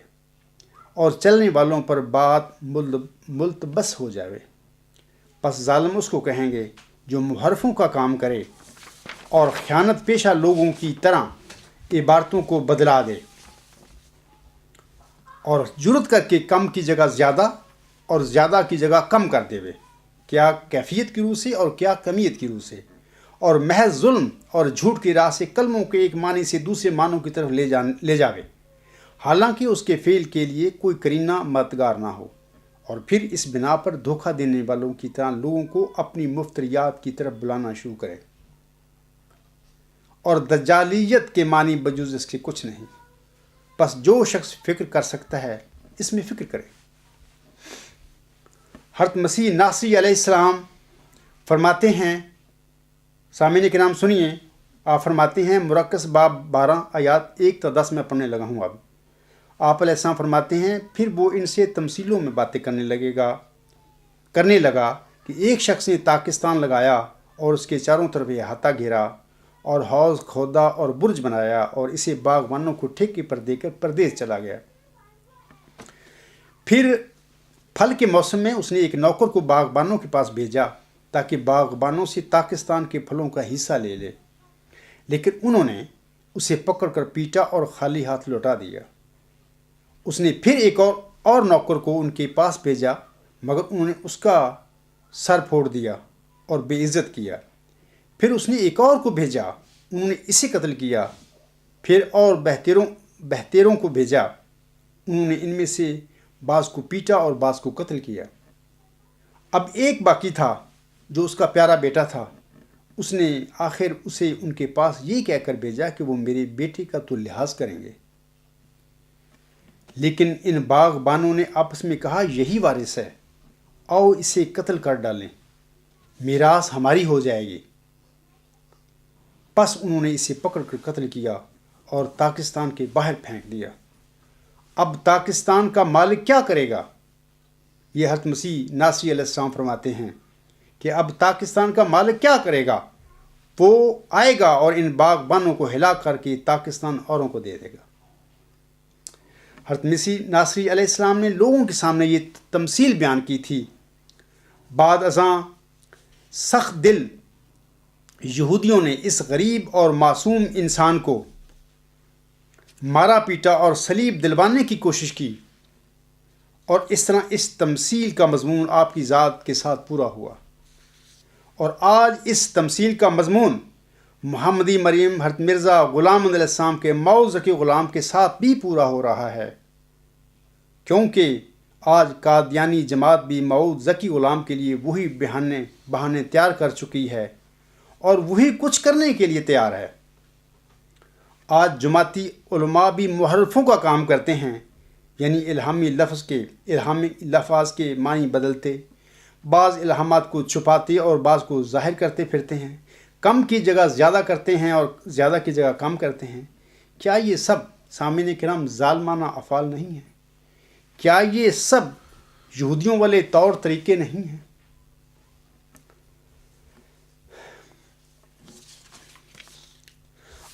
اور چلنے والوں پر بات ملتبس ہو جاوے۔ پس ظالم اس کو کہیں گے جو محرفوں کا کام کرے اور خیانت پیشہ لوگوں کی طرح عبارتوں کو بدلا دے اور جرت کر کے کم کی جگہ زیادہ اور زیادہ کی جگہ کم کر دے، کیا کیفیت کی روح سے اور کیا کمیت کی روح سے، اور محض ظلم اور جھوٹ کی راہ سے کلموں کے ایک معنی سے دوسرے معنوں کی طرف لے جاوے، حالانکہ اس کے فعل کے لیے کوئی قرینہ مددگار نہ ہو، اور پھر اس بنا پر دھوکہ دینے والوں کی طرح لوگوں کو اپنی مفتریات کی طرف بلانا شروع کرے، اور دجالیت کے معنی بجز اس کے کچھ نہیں۔ بس جو شخص فکر کر سکتا ہے اس میں فکر کرے۔ حضرت مسیح ناصری علیہ السلام فرماتے ہیں، سامعین کرام سنیے، آپ فرماتے ہیں مرکز باب 12 آیات 1 تا 10 میں پڑھنے لگا ہوں اب۔ آپ علیہ السلام فرماتے ہیں، پھر وہ ان سے تمثیلوں میں باتیں کرنے لگا کہ ایک شخص نے پاکستان لگایا اور اس کے چاروں طرف احاطہ گھیرا اور حوض کھودا اور برج بنایا اور اسے باغبانوں کو ٹھیکے پر دے کر پردیس چلا گیا۔ پھر پھل کے موسم میں اس نے ایک نوکر کو باغبانوں کے پاس بھیجا تاکہ باغبانوں سے پاکستان کے پھلوں کا حصہ لے لے، لیکن انہوں نے اسے پکڑ کر پیٹا اور خالی ہاتھ لوٹا دیا۔ اس نے پھر ایک اور نوکر کو ان کے پاس بھیجا، مگر انہوں نے اس کا سر پھوڑ دیا اور بے عزت کیا۔ پھر اس نے ایک اور کو بھیجا، انہوں نے اسے قتل کیا۔ پھر اور بہتیروں کو بھیجا، انہوں نے ان میں سے بعض کو پیٹا اور بعض کو قتل کیا۔ اب ایک باقی تھا جو اس کا پیارا بیٹا تھا، اس نے آخر اسے ان کے پاس یہ کہہ کر بھیجا کہ وہ میرے بیٹے کا تو لحاظ کریں گے۔ لیکن ان باغبانوں نے آپس میں کہا، یہی وارث ہے، آؤ اسے قتل کر ڈالیں، میراث ہماری ہو جائے گی۔ پس انہوں نے اسے پکڑ کر قتل کیا اور پاکستان کے باہر پھینک دیا۔ اب پاکستان کا مالک کیا کرے گا؟ یہ حضرت مسیح ناصری علیہ السلام فرماتے ہیں کہ اب پاکستان کا مالک کیا کرے گا؟ وہ آئے گا اور ان باغبانوں کو ہلاک کر کے پاکستان اوروں کو دے دے گا۔ حضرت مسیح ناصری علیہ السلام نے لوگوں کے سامنے یہ تمثیل بیان کی تھی۔ بعد ازاں سخت دل یہودیوں نے اس غریب اور معصوم انسان کو مارا پیٹا اور صلیب دلوانے کی کوشش کی، اور اس طرح اس تمثیل کا مضمون آپ کی ذات کے ساتھ پورا ہوا۔ اور آج اس تمثیل کا مضمون محمدی مریم حضرت مرزا غلام محمد علیہ السلام کے موعود ذکی غلام کے ساتھ بھی پورا ہو رہا ہے، کیونکہ آج قادیانی جماعت بھی موعود ذکی غلام کے لیے وہی بہانے تیار کر چکی ہے اور وہی کچھ کرنے کے لیے تیار ہے۔ آج جماعتی علماء بھی محرفوں کا کام کرتے ہیں، یعنی الہامی لفظ کے معنی بدلتے، بعض الہامات کو چھپاتے اور بعض کو ظاہر کرتے پھرتے ہیں، کم کی جگہ زیادہ کرتے ہیں اور زیادہ کی جگہ کم کرتے ہیں۔ کیا یہ سب سامعین کرام ظالمانہ افعال نہیں ہیں؟ کیا یہ سب یہودیوں والے طور طریقے نہیں ہیں؟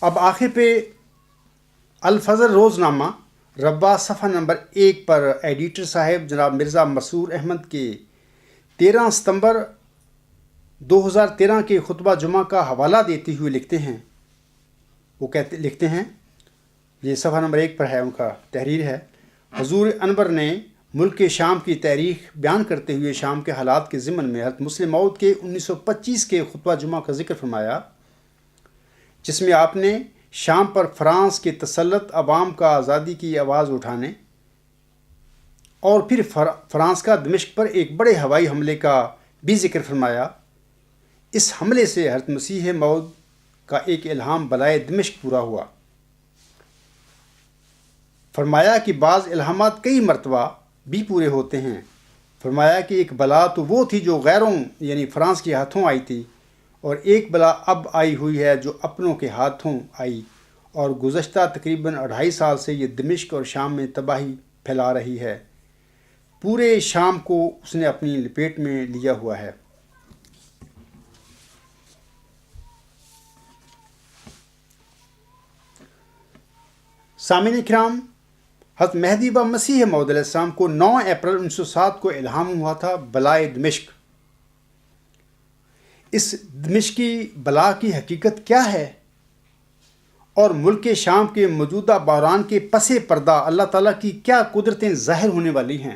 اب آخر پہ الفجر روزنامہ ربا صفحہ نمبر 1 پر ایڈیٹر صاحب جناب مرزا مسرور احمد کے 13 ستمبر 2013 کے خطبہ جمعہ کا حوالہ دیتے ہوئے لکھتے ہیں، یہ صفحہ نمبر 1 پر ہے، ان کا تحریر ہے، حضور انور نے ملک شام کی تاریخ بیان کرتے ہوئے شام کے حالات کے ضمن میں حضرت مسلم موعود کے 1925 کے خطبہ جمعہ کا ذکر فرمایا، جس میں آپ نے شام پر فرانس کے تسلط، عوام کا آزادی کی آواز اٹھانے اور پھر فرانس کا دمشق پر ایک بڑے ہوائی حملے کا بھی ذکر فرمایا۔ اس حملے سے حضرت مسیح موعود کا ایک الہام بلائے دمشق پورا ہوا۔ فرمایا کہ بعض الہامات کئی مرتبہ بھی پورے ہوتے ہیں۔ فرمایا کہ ایک بلا تو وہ تھی جو غیروں یعنی فرانس کے ہاتھوں آئی تھی، اور ایک بلا اب آئی ہوئی ہے جو اپنوں کے ہاتھوں آئی، اور گزشتہ تقریباً 2.5 سال سے یہ دمشق اور شام میں تباہی پھیلا رہی ہے۔ پورے شام کو اس نے اپنی لپیٹ میں لیا ہوا ہے۔ سامعین کرام، حضرت مہدی و مسیح موعود علیہ السلام کو 9 اپریل 1907 کو الہام ہوا تھا بلائے دمشق۔ اس دمشقی بلا کی حقیقت کیا ہے اور ملک شام کے موجودہ بحران کے پس پردہ اللہ تعالیٰ کی کیا قدرتیں ظاہر ہونے والی ہیں؟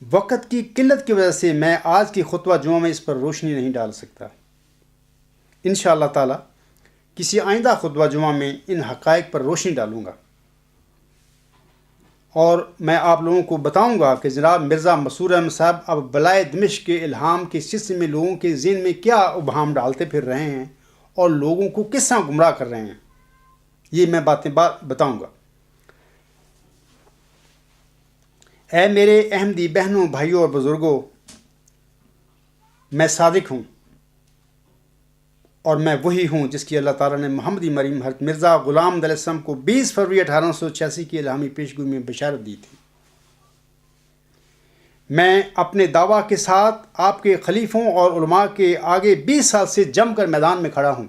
وقت کی قلت کی وجہ سے میں آج کی خطبہ جمعہ میں اس پر روشنی نہیں ڈال سکتا۔ انشاءاللہ تعالیٰ کسی آئندہ خطبہ جمعہ میں ان حقائق پر روشنی ڈالوں گا، اور میں آپ لوگوں کو بتاؤں گا کہ جناب مرزا مسرور احمد صاحب اب بلائے دمشق کے الہام کے سلسلے میں لوگوں کے ذہن میں کیا ابہام ڈالتے پھر رہے ہیں اور لوگوں کو کس طرح گمراہ کر رہے ہیں، یہ میں باتیں بتاؤں گا۔ اے میرے احمدی بہنوں، بھائیوں اور بزرگوں، میں صادق ہوں اور میں وہی ہوں جس کی اللہ تعالیٰ نے محمدی مریم حضرت مرزا غلام علیہ السلام کو 20 فروری 1886 کی الہامی پیشگوئی میں بشارت دی تھی۔ میں اپنے دعویٰ کے ساتھ آپ کے خلیفوں اور علماء کے آگے 20 سال سے جم کر میدان میں کھڑا ہوں۔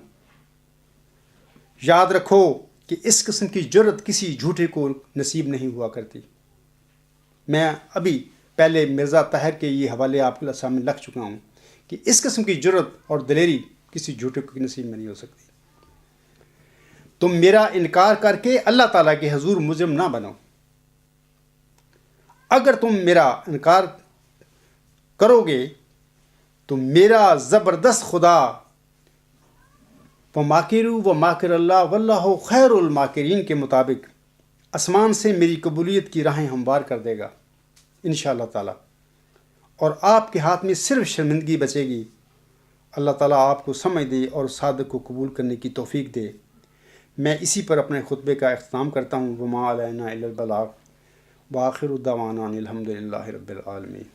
یاد رکھو کہ اس قسم کی جرأت کسی جھوٹے کو نصیب نہیں ہوا کرتی۔ میں ابھی پہلے مرزا طاہر کے یہ حوالے آپ کے سامنے رکھ چکا ہوں کہ اس قسم کی جرأت اور دلیری کسی جھوٹے کو نصیب میں نہیں ہو سکتی۔ تم میرا انکار کر کے اللہ تعالیٰ کے حضور مجرم نہ بنو۔ اگر تم میرا انکار کرو گے تو میرا زبردست خدا وَمَاكِرُوا وَمَاكِرَ اللَّهُ وَاللَّهُ خَيْرُ الْمَاكِرِينَ کے مطابق آسمان سے میری قبولیت کی راہیں ہموار کر دے گا انشاءاللہ تعالیٰ، اور آپ کے ہاتھ میں صرف شرمندگی بچے گی۔ اللہ تعالیٰ آپ کو سمجھ دے اور صادق کو قبول کرنے کی توفیق دے۔ میں اسی پر اپنے خطبے کا اختتام کرتا ہوں۔ وما علینا الا البلاغ وآخر دعوانا ان الحمد للہ رب العالمین۔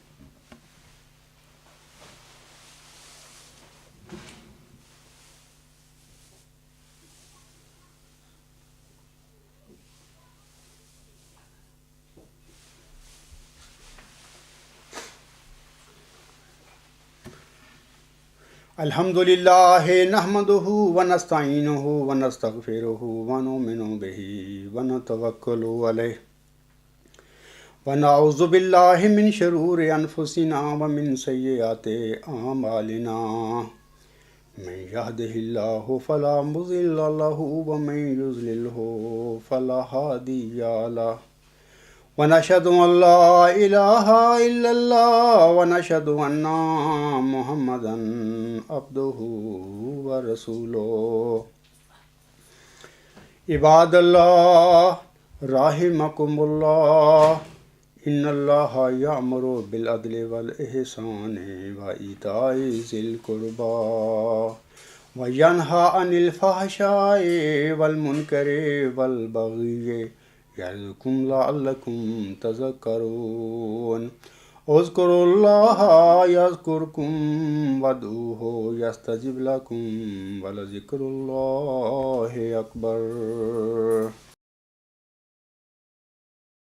الحمد للہ نحمدہ ونستعینہ ونستغفرہ ونؤمن بہ ونتوکل علیہ ونعوذ باللہ من شرور انفسنا ومن سیئات اعمالنا، من یہدہ اللہ فلا مضل لہ ومن یضللہ فلا ہادی لہ، ونشهد أن لا إله إلا الله ونشهد أن محمدا عبده ورسوله۔ عباد الله رحمكم الله، إن الله يأمر بالعدل والإحسان وإيتاء ذي القربى وينهى عن الفحشاء والمنكر والبغي يعظكم لعلكم تذكرون۔ اذكروا الله يذكركم وادعوه يستجب لكم ولذكر الله أكبر۔